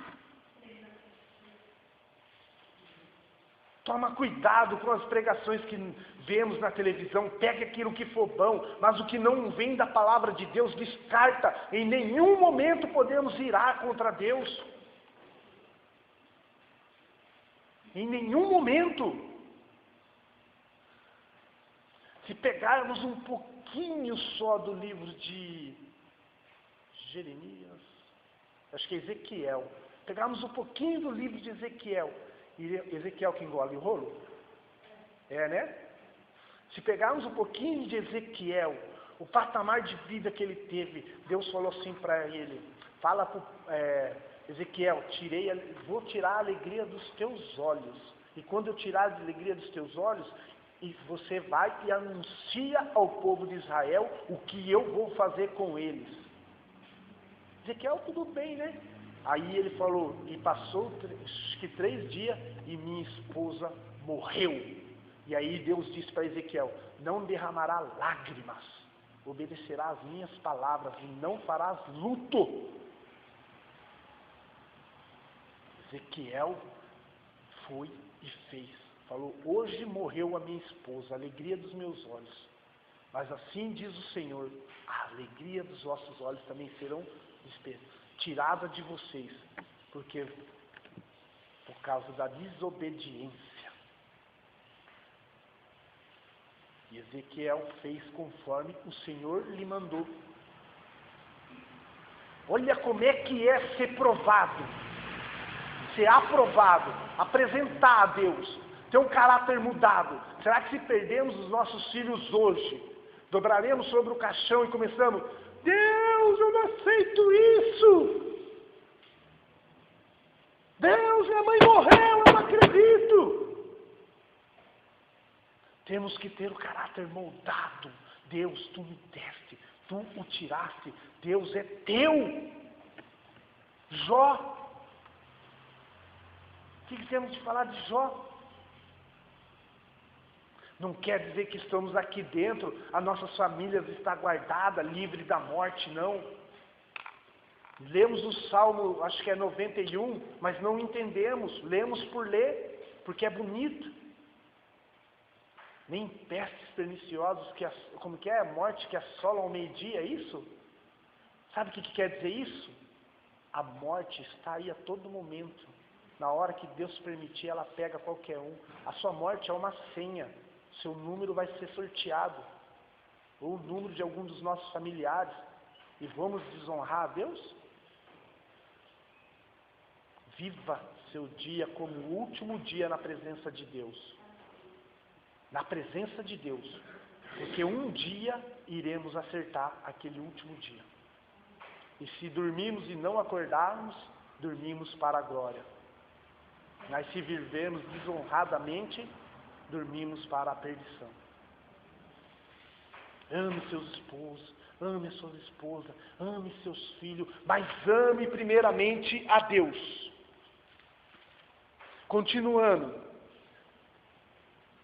Toma cuidado com as pregações que vemos na televisão. Pegue aquilo que for bom, mas o que não vem da palavra de Deus, descarta. Em nenhum momento podemos irar contra Deus. Em nenhum momento. Se pegarmos um pouquinho só do livro de Jeremias, acho que é Ezequiel, pegarmos um pouquinho do livro de Ezequiel, Ezequiel que engole o rolo? Né? Se pegarmos um pouquinho de Ezequiel, o patamar de vida que ele teve, Deus falou assim para ele, fala para Ezequiel, vou tirar a alegria dos teus olhos. E quando eu tirar a alegria dos teus olhos, e você vai e anuncia ao povo de Israel o que eu vou fazer com eles. Ezequiel, tudo bem, né? Aí ele falou, e passou acho que 3 dias e minha esposa morreu. E aí Deus disse para Ezequiel, não derramará lágrimas, obedecerá às minhas palavras e não farás luto. Ezequiel foi e fez. Falou, hoje morreu a minha esposa, a alegria dos meus olhos. Mas assim diz o Senhor, a alegria dos vossos olhos também serão tirada de vocês, porque por causa da desobediência. E Ezequiel fez conforme o Senhor lhe mandou. Olha como é que é ser provado. Ser aprovado, apresentar a Deus, ter um caráter mudado. Será que se perdemos os nossos filhos hoje, dobraremos sobre o caixão e começamos, Deus, eu não aceito isso. Deus, minha mãe morreu, eu não acredito. Temos que ter o caráter moldado. Deus, tu me deste, tu o tiraste, Deus é teu. Jó, o que temos de falar de Jó? Não quer dizer que estamos aqui dentro, as nossas famílias estão guardadas, livres da morte, não. Lemos o Salmo, acho que é 91, mas não entendemos, lemos por ler, porque é bonito. Nem pestes perniciosas, como que é? A morte que assola ao meio-dia, é isso? Sabe o que quer dizer isso? A morte está aí a todo momento. Na hora que Deus permitir, ela pega qualquer um. A sua morte é uma senha. Seu número vai ser sorteado. Ou o número de algum dos nossos familiares. E vamos desonrar a Deus? Viva seu dia como o último dia na presença de Deus. Na presença de Deus. Porque um dia iremos acertar aquele último dia. E se dormirmos e não acordarmos, dormimos para a glória. Mas se vivermos desonradamente, dormimos para a perdição. Ame seus esposos, ame suas esposas, ame seus filhos, mas ame primeiramente a Deus. Continuando,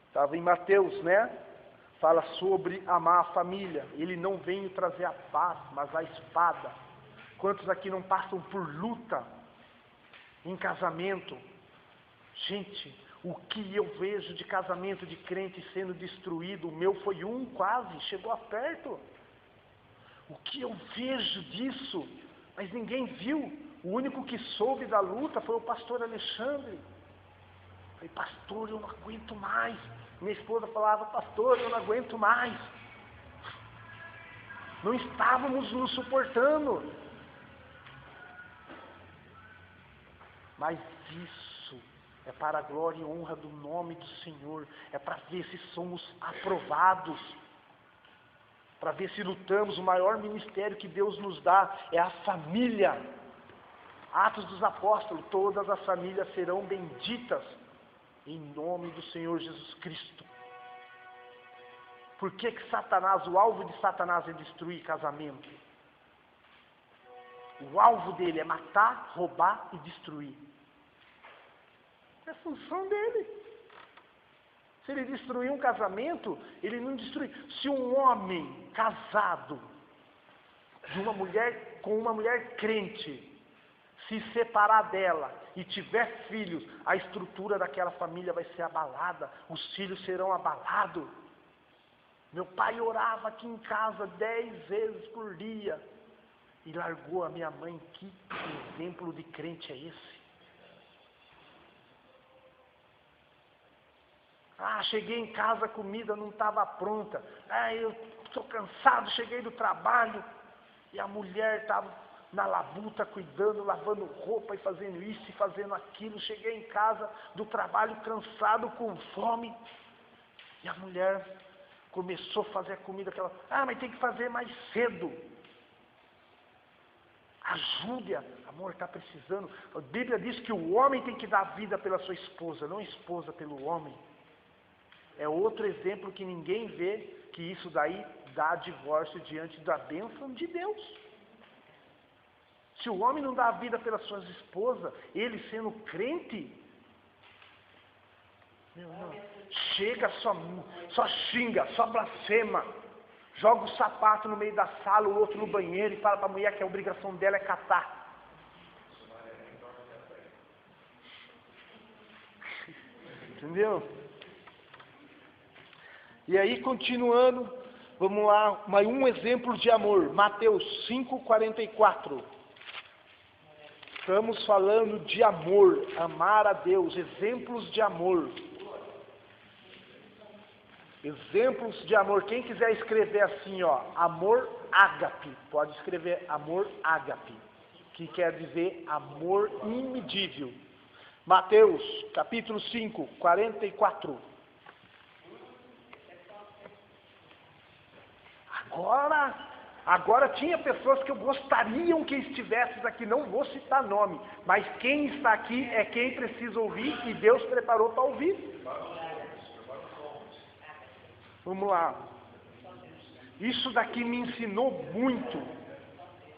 estava em Mateus, né? Fala sobre amar a família. Ele não veio trazer a paz, mas a espada. Quantos aqui não passam por luta em casamento? Gente, O que eu vejo de casamento de crente sendo destruído, o meu foi um quase, chegou a perto. O que eu vejo disso, mas ninguém viu. O único que soube da luta foi o pastor Alexandre. Falei, pastor, eu não aguento mais. Minha esposa falava, pastor, eu não aguento mais. Não estávamos nos suportando. Mas isso é para a glória e honra do nome do Senhor. É para ver se somos aprovados. Para ver se lutamos. O maior ministério que Deus nos dá é a família. Atos dos Apóstolos, todas as famílias serão benditas em nome do Senhor Jesus Cristo. Por que Satanás, o alvo de Satanás é destruir casamento? O alvo dele é matar, roubar e destruir. É a função dele. Se ele destruir um casamento, ele não destrui. Se um homem casado de uma mulher, com uma mulher crente, se separar dela e tiver filhos, a estrutura daquela família vai ser abalada, os filhos serão abalados. Meu pai orava aqui em casa 10 vezes por dia e largou a minha mãe. Que exemplo de crente é esse? Cheguei em casa, a comida não estava pronta. Eu estou cansado, cheguei do trabalho e a mulher estava na labuta, cuidando, lavando roupa e fazendo isso e fazendo aquilo. Cheguei em casa do trabalho cansado, com fome. E a mulher começou a fazer a comida que ela... mas tem que fazer mais cedo. Ajude-a. Amor, está precisando. A Bíblia diz que o homem tem que dar vida pela sua esposa, não a esposa pelo homem. É outro exemplo que ninguém vê, que isso daí dá divórcio diante da bênção de Deus. Se o homem não dá a vida pelas suas esposas, ele sendo crente, meu irmão, chega, só xinga, só blasfema, joga o sapato no meio da sala, o outro no banheiro e fala para a mulher que a obrigação dela é catar. Entendeu? E aí, continuando, vamos lá, mais um exemplo de amor, Mateus 5:44. Estamos falando de amor, amar a Deus, exemplos de amor. Exemplos de amor. Quem quiser escrever assim, amor ágape, pode escrever amor ágape, que quer dizer amor imedível. Mateus, capítulo 5, 44. Agora tinha pessoas que eu gostariam que estivessem aqui, não vou citar nome, mas quem está aqui é quem precisa ouvir e Deus preparou para ouvir. Vamos lá. Isso daqui me ensinou muito.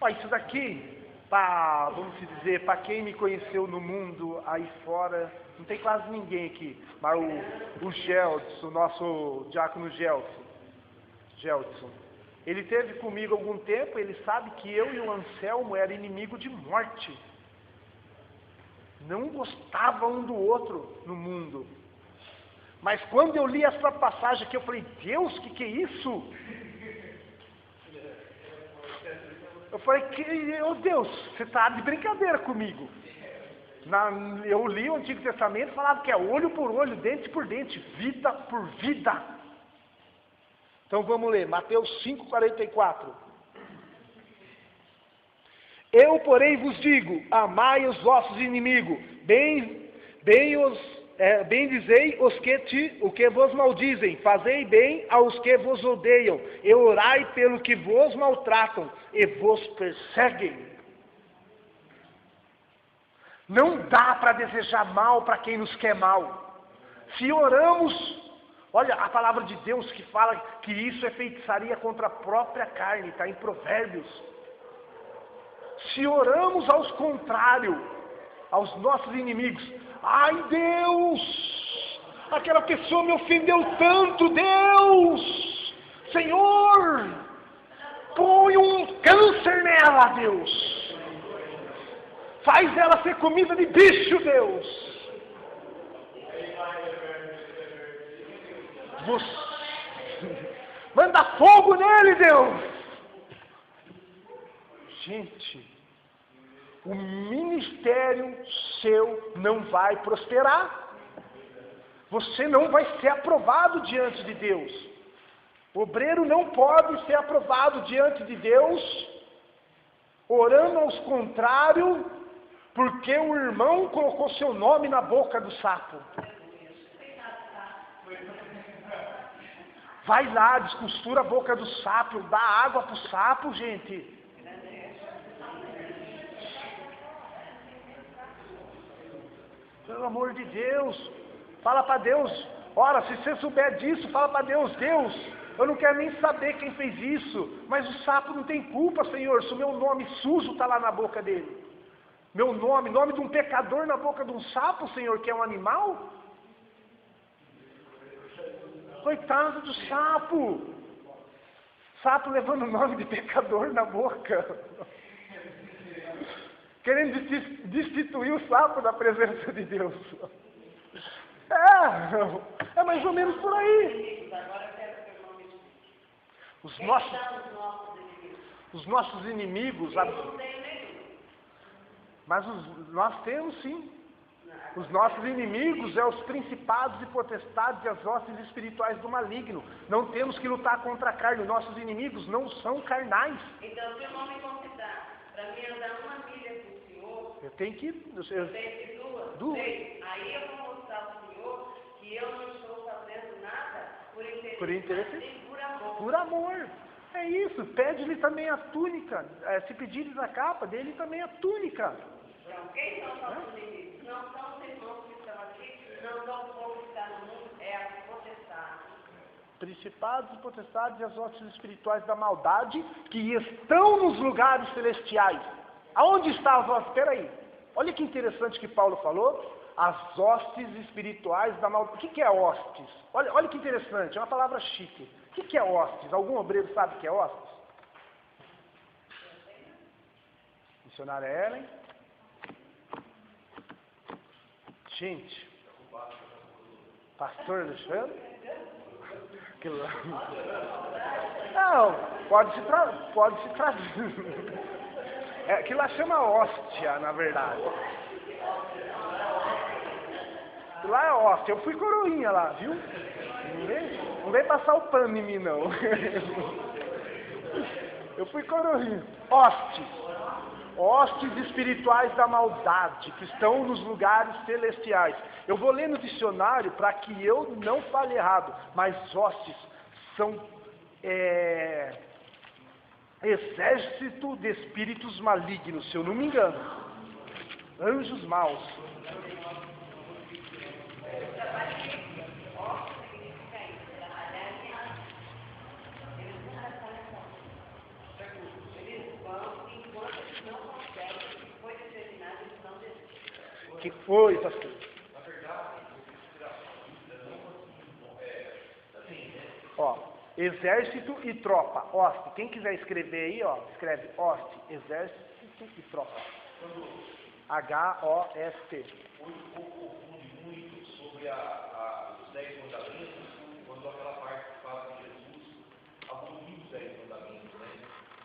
Isso daqui, vamos dizer, para quem me conheceu no mundo aí fora, não tem quase ninguém aqui, mas o Geldson, o nosso diácono Geldson. Ele esteve comigo algum tempo, ele sabe que eu e o Anselmo eram inimigos de morte. Não gostavam um do outro no mundo. Mas quando eu li essa passagem aqui, eu falei, Deus, que é isso? Eu falei, Deus, você está de brincadeira comigo. Eu li o Antigo Testamento, falava que é olho por olho, dente por dente, vida por vida. Então vamos ler, Mateus 5:44. Eu, porém, vos digo, amai os vossos inimigos, bem dizei o que vos maldizem, fazei bem aos que vos odeiam, e orai pelo que vos maltratam e vos perseguem. Não dá para desejar mal para quem nos quer mal. Se oramos... Olha, a palavra de Deus que fala que isso é feitiçaria contra a própria carne, está em Provérbios. Se oramos aos contrários, aos nossos inimigos, ai Deus, aquela pessoa me ofendeu tanto, Deus, Senhor, põe um câncer nela, Deus, faz ela ser comida de bicho, Deus. Manda fogo nele, Deus! Gente, o ministério seu não vai prosperar. Você não vai ser aprovado diante de Deus. O obreiro não pode ser aprovado diante de Deus, orando aos contrários, porque o irmão colocou seu nome na boca do sapo. Vai lá, descostura a boca do sapo, dá água pro sapo, gente. Pelo amor de Deus, fala para Deus. Ora, se você souber disso, fala para Deus. Deus, eu não quero nem saber quem fez isso, mas o sapo não tem culpa, Senhor, se o meu nome sujo está lá na boca dele. Meu nome de um pecador na boca de um sapo, Senhor, que é um animal? Coitado do sapo. Sapo levando o nome de pecador na boca. Querendo destituir o sapo da presença de Deus. É mais ou menos por aí. Os nossos inimigos, mas nós temos sim. Os nossos inimigos são os principados e potestades e as hostes espirituais do maligno. Não temos que lutar contra a carne. Nossos inimigos não são carnais. Então, se eu não me convidar para me andar uma milha com o Senhor, eu tenho que... duas. Três. Aí eu vou mostrar ao Senhor que eu não estou fazendo nada por interesse, por amor. Por amor. É isso. Pede-lhe também a túnica. Se pedir-lhes a capa, dele também a túnica. Então, quem são os nossos inimigos? Não são os irmãos que estão aqui, não são o povo que está no mundo, é a potestade. Principados e potestades e as hostes espirituais da maldade que estão nos lugares celestiais. Aonde está as hostes? Espera aí. Olha que interessante que Paulo falou. As hostes espirituais da maldade. O que é hostes? Olha que interessante, é uma palavra chique. O que é hostes? Algum obreiro sabe o que é hostes? Missionária Ellen. Gente, pastor Alexandre? Não, pode se traduzir. Aquilo lá chama hóstia, na verdade. Lá é hóstia. Eu fui coroinha lá, viu? Não vem passar o pano em mim, não. Eu fui coroinha. Hostes espirituais da maldade, que estão nos lugares celestiais. Eu vou ler no dicionário para que eu não fale errado, mas hostes são exército de espíritos malignos, se eu não me engano. Anjos maus. Que foi, pastor? Ó, exército e tropa, hoste. Quem quiser escrever aí, ó, escreve hoste, exército e tropa. H-O-S-T. Hoje o povo confunde muito sobre os 10 mandamentos, quando aquela parte que fala que Jesus aboliu os 10 mandamentos, né?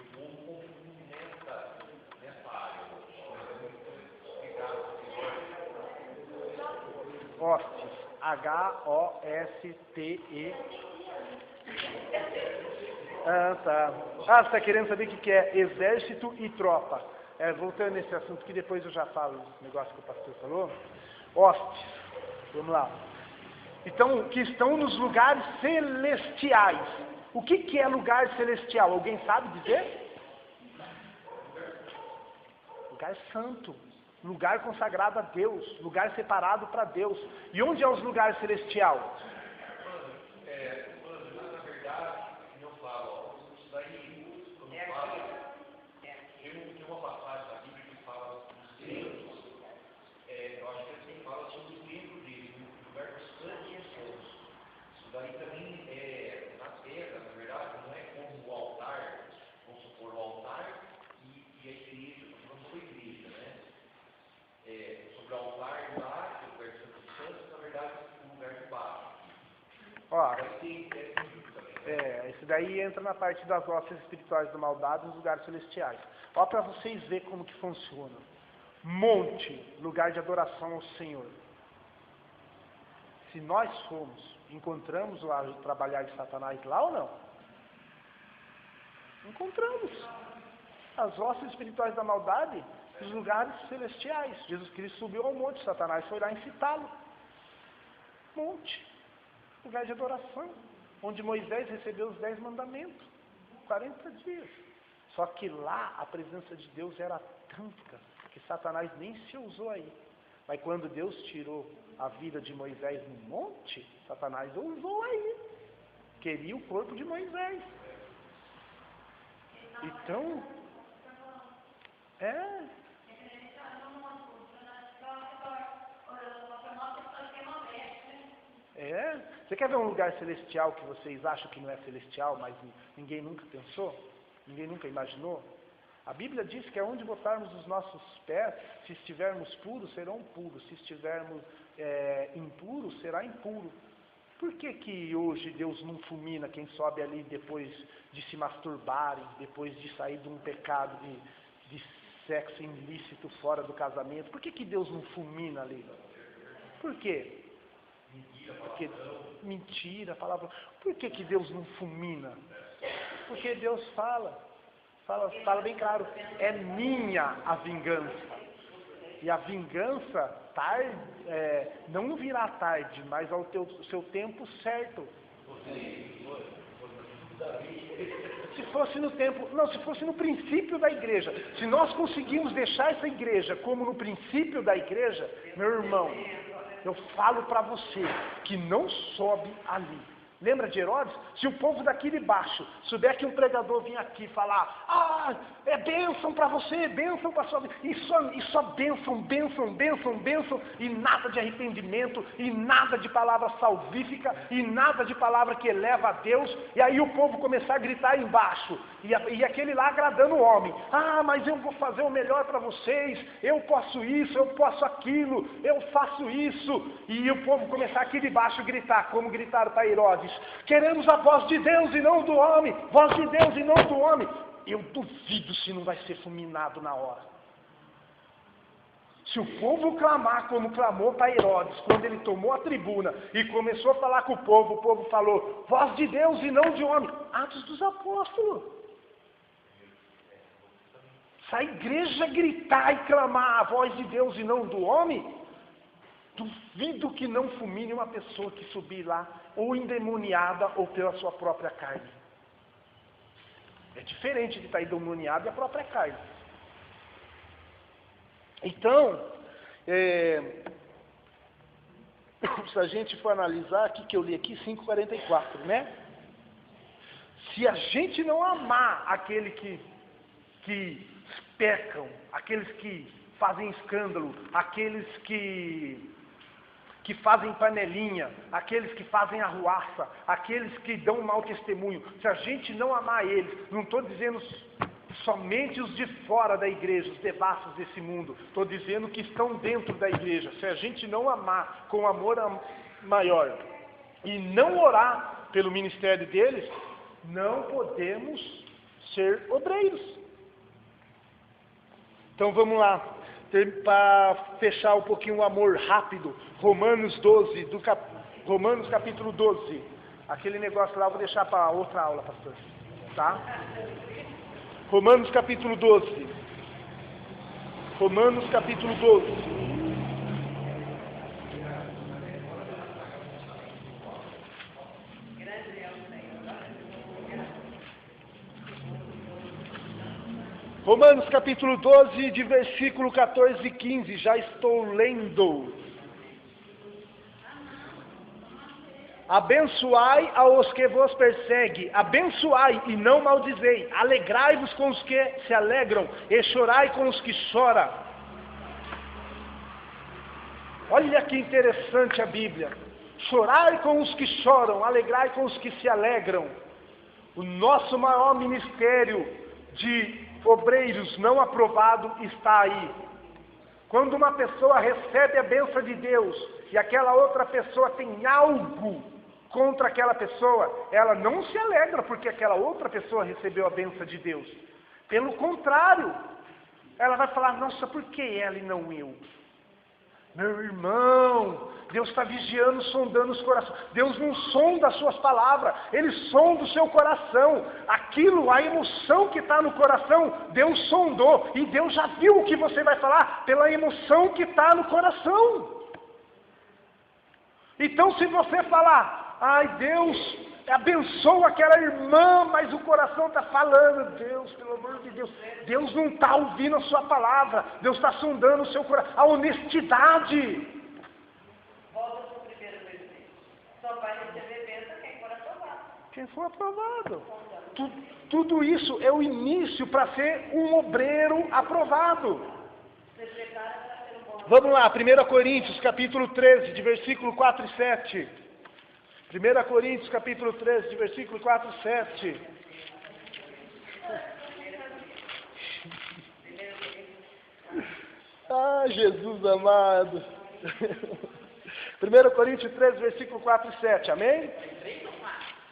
O povo confunde nessa área. Hostes, H-O-S-T-E. Tá. Você está querendo saber o que é exército e tropa. Voltando nesse assunto que depois eu já falo o negócio que o pastor falou. Hostes, vamos lá. Então, que estão nos lugares celestiais. O que é lugar celestial? Alguém sabe dizer? Lugar santo. Lugar consagrado a Deus, lugar separado para Deus. E onde é os lugares celestiais? Na verdade, eu falo, isso daí, quando fala, tem uma passagem da Bíblia que fala dos templos, eu acho que assim fala sobre o templo dele, o lugar dos santos somos. Isso daí também na terra, na verdade, não é como o altar, vamos supor, o altar e a igreja, não foi igreja, né? Sobre o altar lá, que é o lugar dos santos, na verdade, o Ó, esse daí entra na parte das hostes espirituais da maldade nos lugares celestiais. Ó, para vocês verem como que funciona. Monte, lugar de adoração ao Senhor. Se nós fomos, encontramos o trabalhar de Satanás lá ou não? Encontramos. As hostes espirituais da maldade, os lugares celestiais. Jesus Cristo subiu ao monte, Satanás foi lá incitá-lo. Monte, lugar de adoração, onde Moisés recebeu os 10 mandamentos, 40 dias. Só que lá a presença de Deus era tanta que Satanás nem se usou aí. Mas quando Deus tirou a vida de Moisés no monte, Satanás usou aí. Queria o corpo de Moisés. Então, você quer ver um lugar celestial que vocês acham que não é celestial, mas ninguém nunca pensou? Ninguém nunca imaginou? A Bíblia diz que é onde botarmos os nossos pés, se estivermos puros, serão puros, se estivermos impuros, será impuro. Por que hoje Deus não fulmina quem sobe ali depois de se masturbarem, depois de sair de um pecado de sexo ilícito fora do casamento? Por que Deus não fulmina ali? Por quê? Porque mentira, palavra. Por que Deus não fulmina? Porque Deus fala bem claro, é minha a vingança. E a vingança não virá tarde, mas ao seu tempo certo. Se fosse no princípio da igreja, se nós conseguimos deixar essa igreja como no princípio da igreja, meu irmão, eu falo para você que não sobe ali. Lembra de Herodes? Se o povo daqui de baixo souber que um pregador vinha aqui falar, é bênção para você, bênção para sua vida, e só bênção, e nada de arrependimento, e nada de palavra salvífica, e nada de palavra que eleva a Deus, e aí o povo começar a gritar embaixo, e aquele lá agradando o homem, mas eu vou fazer o melhor para vocês, eu posso isso, eu posso aquilo, eu faço isso, e o povo começar aqui de baixo a gritar, como gritaram para Herodes, queremos a voz de Deus e não do homem, voz de Deus e não do homem. Eu duvido se não vai ser fulminado na hora. Se o povo clamar como clamou para Herodes, quando ele tomou a tribuna e começou a falar com o povo falou, voz de Deus e não de homem. Atos dos Apóstolos. Se a igreja gritar e clamar a voz de Deus e não do homem, duvido que não fulmine uma pessoa que subir lá, ou endemoniada, ou pela sua própria carne. É diferente de estar endemoniado e a própria carne. Então, se a gente for analisar, o que eu li aqui, 5:44, né? Se a gente não amar aquele que pecam, aqueles que fazem escândalo, aqueles que fazem panelinha, aqueles que fazem arruaça, aqueles que dão mau testemunho, se a gente não amar eles, não estou dizendo somente os de fora da igreja, os devassos desse mundo, estou dizendo que estão dentro da igreja, se a gente não amar com amor maior e não orar pelo ministério deles, não podemos ser obreiros. Então vamos lá. Para fechar um pouquinho o amor rápido, Romanos capítulo 12. Aquele negócio lá eu vou deixar para outra aula, pastor. Tá? Romanos capítulo 12. Romanos capítulo 12. Romanos capítulo 12, de versículo 14 e 15, já estou lendo. Abençoai aos que vos perseguem, abençoai e não maldizei, alegrai-vos com os que se alegram, e chorai com os que choram. Olha que interessante a Bíblia. Chorai com os que choram, alegrai com os que se alegram. O nosso maior ministério de obreiros não aprovado está aí. Quando uma pessoa recebe a bênção de Deus e aquela outra pessoa tem algo contra aquela pessoa, ela não se alegra porque aquela outra pessoa recebeu a bênção de Deus. Pelo contrário, ela vai falar, nossa, por que ela e não eu? Meu irmão, Deus está vigiando, sondando os corações. Deus não sonda as suas palavras, Ele sonda o seu coração. Aquilo, a emoção que está no coração, Deus sondou. E Deus já viu o que você vai falar pela emoção que está no coração. Então se você falar, ai Deus, abençoa aquela irmã, mas o coração está falando, Deus, pelo amor de Deus, Deus não está ouvindo a sua palavra, Deus está sondando o seu coração, a honestidade. Volta para o primeiro versículo. Só vai receber bênção quem for aprovado. Quem for aprovado. Tudo isso é o início para ser um obreiro aprovado. Você prepara para ser um bom. Vamos lá, 1 Coríntios, capítulo 13, de versículo 4 e 7. 1 Coríntios, capítulo 13, de versículo 4 e 7. Ah, Jesus amado. 1 Coríntios 13, versículo 4 e 7. Amém?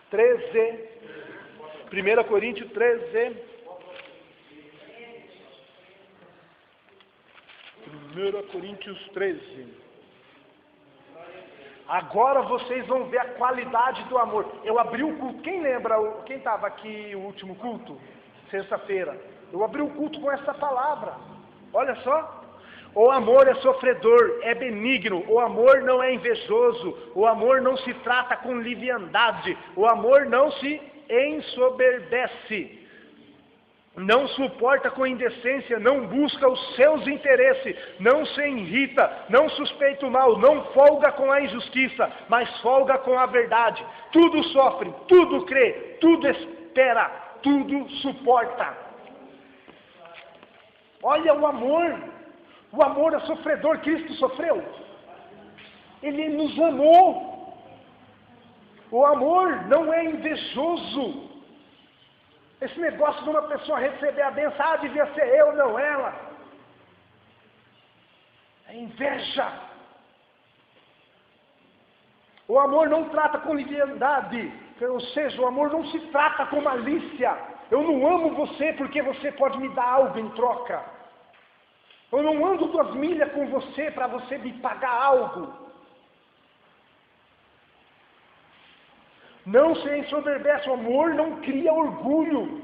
13. 1 Coríntios 13. 1 Coríntios 13. Agora vocês vão ver a qualidade do amor. Eu abri o culto. Quem lembra, quem estava aqui o último culto? Sexta-feira. Eu abri o culto com essa palavra. Olha só. O amor é sofredor, é benigno. O amor não é invejoso. O amor não se trata com leviandade. O amor não se ensoberbece. Não suporta com indecência, não busca os seus interesses, não se irrita, não suspeita o mal, não folga com a injustiça, mas folga com a verdade. Tudo sofre, tudo crê, tudo espera, tudo suporta. Olha o amor é sofredor. Cristo sofreu, Ele nos amou. O amor não é invejoso. Esse negócio de uma pessoa receber a bênção, devia ser eu, não ela. É inveja. O amor não trata com leviandade, ou seja, o amor não se trata com malícia. Eu não amo você porque você pode me dar algo em troca. Eu não ando 2 milhas com você para você me pagar algo. Não se ensoberbece, o amor não cria orgulho.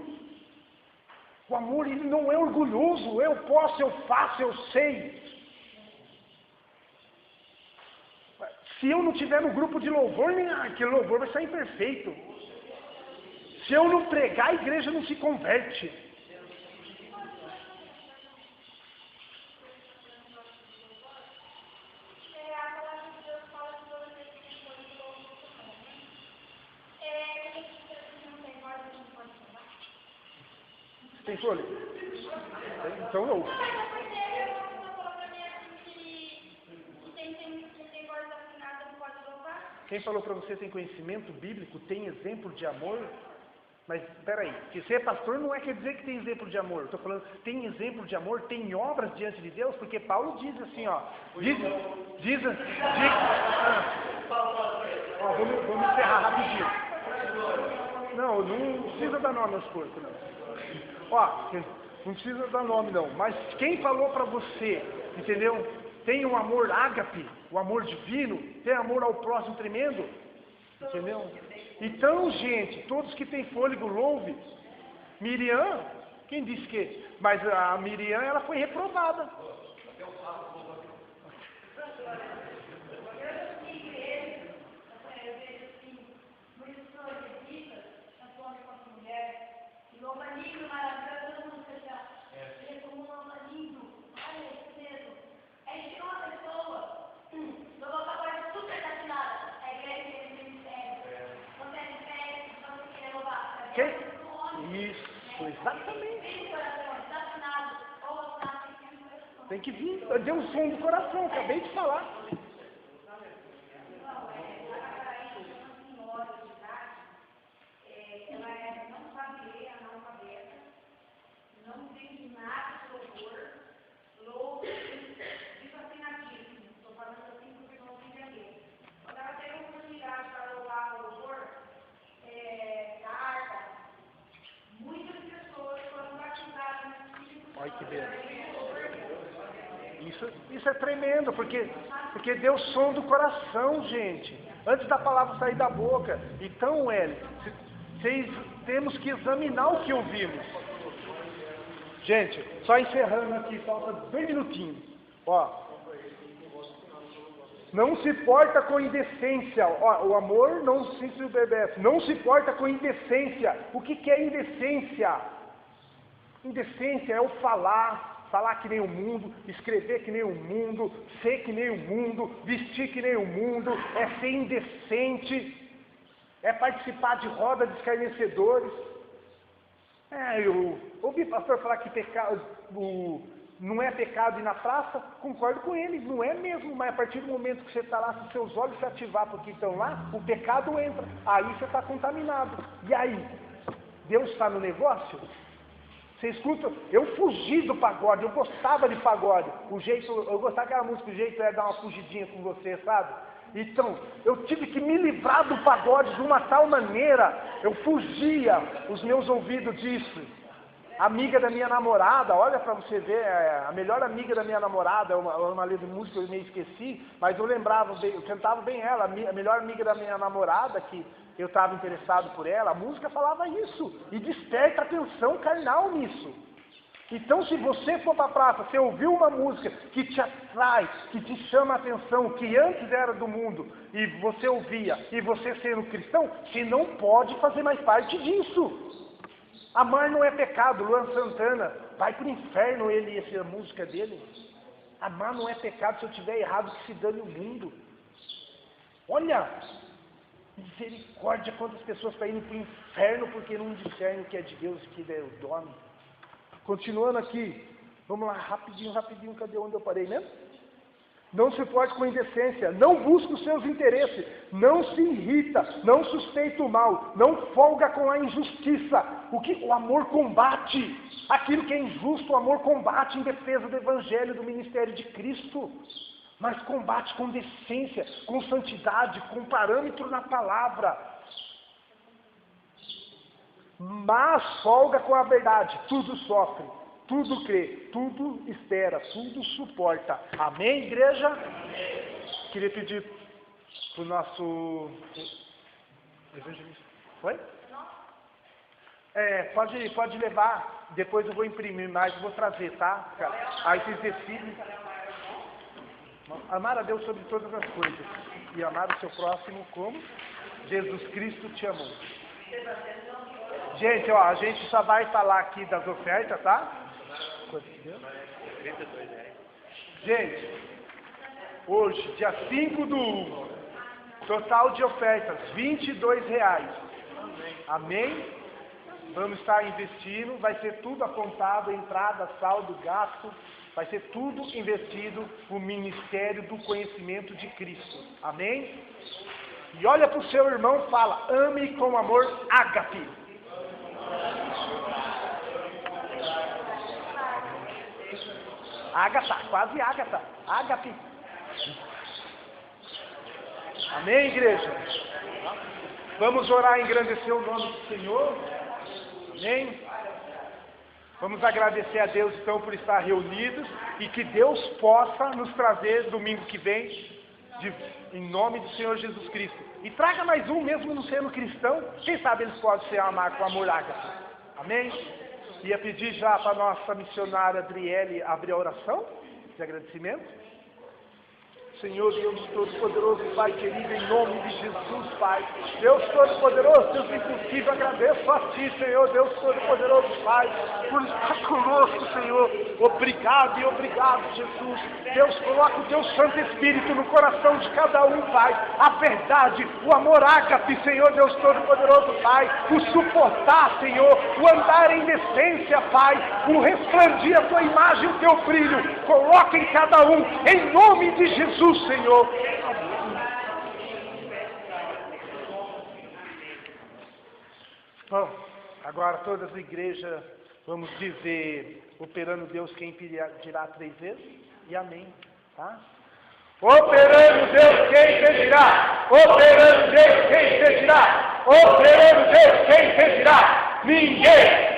O amor, ele não é orgulhoso. Eu posso, eu faço, eu sei. Se eu não estiver no grupo de louvor, aquele louvor vai sair imperfeito. Se eu não pregar, a igreja não se converte. Tem folha? Então não. Quem falou para você tem conhecimento bíblico, tem exemplo de amor? Mas, peraí, que ser pastor não quer dizer que tem exemplo de amor. Estou falando, tem exemplo de amor, tem obras diante de Deus, porque Paulo diz assim, ó. Vamos encerrar rapidinho. Não precisa dar nome aos porcos, não. Ó, não precisa dar nome não, mas quem falou para você, entendeu? Tem um amor ágape, o amor divino, tem amor ao próximo tremendo, entendeu? Então, gente, todos que têm fôlego louve. Miriam, quem disse que? Mas a Miriam, ela foi reprovada. Louva lindo, maravilhoso, todo mundo fechar. Ele é como um louva lindo. Olha isso mesmo. É de uma pessoa. Do louva agora super fascinada. A igreja tem esse ministério. Você é de fé, você quer louvar. Isso, exatamente. Vem do coração, fascinado. Ou tem que vir. Deu um som do coração, acabei de falar. Não entende nada de louvor, louco, desafinatíssimo. Estou falando assim porque não entende. Quando ela teve a oportunidade para louvar Que benção. Isso é tremendo, porque Deus sonda o coração, gente, antes da palavra sair da boca. Então, vocês temos que examinar o que ouvimos. Gente, só encerrando aqui, falta 2 minutinhos. Ó, não se porta com indecência. Ó, o amor não se ensoberbece. Não se porta com indecência. O que é indecência? Indecência é o falar que nem o mundo, escrever que nem o mundo, ser que nem o mundo, vestir que nem o mundo, é ser indecente, é participar de roda de escarnecedores. Eu ouvi o pastor falar que não é pecado ir na praça, concordo com ele, não é mesmo, mas a partir do momento que você está lá, se seus olhos se ativar porque estão lá, o pecado entra, aí você está contaminado. E aí? Deus está no negócio? Você escuta? Eu fugi do pagode, eu gostava de pagode. Eu gostava daquela música, o jeito é dar uma fugidinha com você, sabe? Então, eu tive que me livrar do pagode de uma tal maneira, eu fugia os meus ouvidos disso. Amiga da minha namorada, olha pra você ver, a melhor amiga da minha namorada, uma letra de música eu meio esqueci, mas eu lembrava bem, eu cantava bem ela, a melhor amiga da minha namorada, que eu estava interessado por ela, a música falava isso, e desperta atenção carnal nisso. Então, se você for para a praça, você ouviu uma música que te atrai, que te chama a atenção, que antes era do mundo, e você ouvia, e você sendo cristão, você não pode fazer mais parte disso. Amar não é pecado. Luan Santana, vai para o inferno essa música dele. Amar não é pecado, se eu estiver errado, que se dane o mundo. Olha, misericórdia, quantas pessoas estão indo para o inferno porque não discernem o que é de Deus e o que é o homem. Continuando aqui, vamos lá, rapidinho, cadê onde eu parei mesmo? Não se porte com indecência, não busca os seus interesses, não se irrita, não suspeita o mal, não folga com a injustiça. O amor combate aquilo que é injusto, o amor combate em defesa do evangelho, do ministério de Cristo, mas combate com decência, com santidade, com parâmetro na palavra. Mas folga com a verdade, tudo sofre, tudo crê, tudo espera, tudo suporta. Amém, igreja? Amém. Queria pedir para o nosso evangelista. Foi? Pode levar, depois eu vou imprimir mais, vou trazer, tá? Aí vocês decidem. Amar a Deus sobre todas as coisas e amar o seu próximo como Jesus Cristo te amou. Gente, ó, a gente só vai falar aqui das ofertas, tá? Gente, hoje, dia 5/1, total de ofertas, R$22. Amém? Vamos estar investindo, vai ser tudo apontado, entrada, saldo, gasto, vai ser tudo investido no ministério do conhecimento de Cristo. Amém? E olha para o seu irmão e fala, ame com amor ágape. Ágata, quase ágata, ágape. Amém, igreja? Vamos orar e engrandecer o nome do Senhor. Amém? Vamos agradecer a Deus então por estar reunidos e que Deus possa nos trazer domingo que vem, em nome do Senhor Jesus Cristo. E traga mais um, mesmo não sendo cristão, quem sabe eles podem ser amados com amor ágape. Amém? Ia pedir já para a nossa missionária Adriele abrir a oração de agradecimento. Senhor Deus Todo-Poderoso, Pai querido, em nome de Jesus, Pai. Deus Todo-Poderoso, Deus impossível, agradeço a Ti, Senhor, Deus Todo-Poderoso, Pai, por estar conosco, Senhor. Obrigado e obrigado, Jesus. Deus, coloca o Teu Santo Espírito no coração de cada um, Pai. A verdade, o amor ágape, Senhor, Deus Todo-Poderoso, Pai. O suportar, Senhor, o andar em decência, Pai. O resplandir a Tua imagem, o Teu brilho. Coloca em cada um, em nome de Jesus, Senhor. Bom, agora todas as igrejas vamos dizer, operando Deus quem dirá 3 vezes, e amém, tá? Operando Deus quem impedirá, operando Deus quem impedirá, operando Deus quem impedirá, ninguém.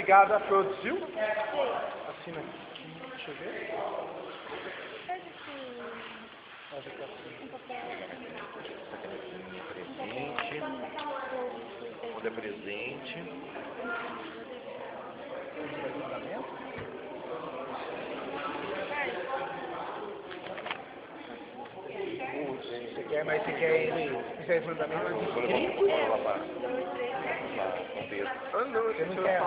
obrigado a todos, viu? Assina aqui. Deixa eu ver. Presente. Onde é presente? Você quer, mas você quer ele. Isso é fundamento de escrito? Vamos lá. Você não quer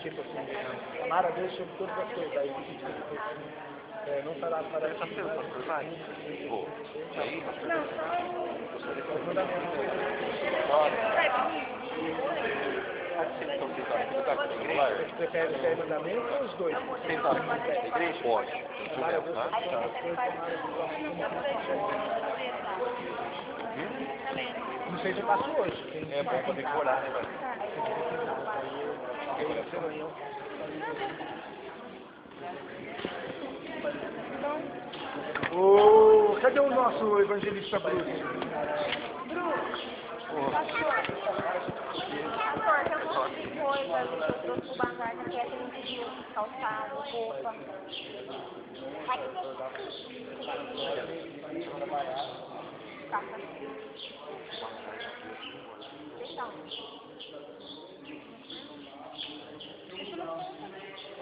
tipo assim, Mara Deus sobre todas as coisas. Aí não falar para essa pessoa. Vou. Aí? Não, só É fundamento. Você prefere ser mandamento ou os dois? Pode. Mara Deus Tá? Não sei se eu faço hoje. É bom pra decorar, né, velho? Cadê o nosso evangelista Bruno? Agora, tem um monte de coisa ali que eu trouxe pro bazar, que é pediu calçado, roupa.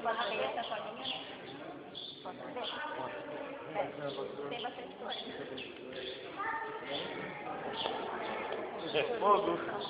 Uma meia sacolinha, né? Posso ver? Tem bastante coisa. Ô, Lucas.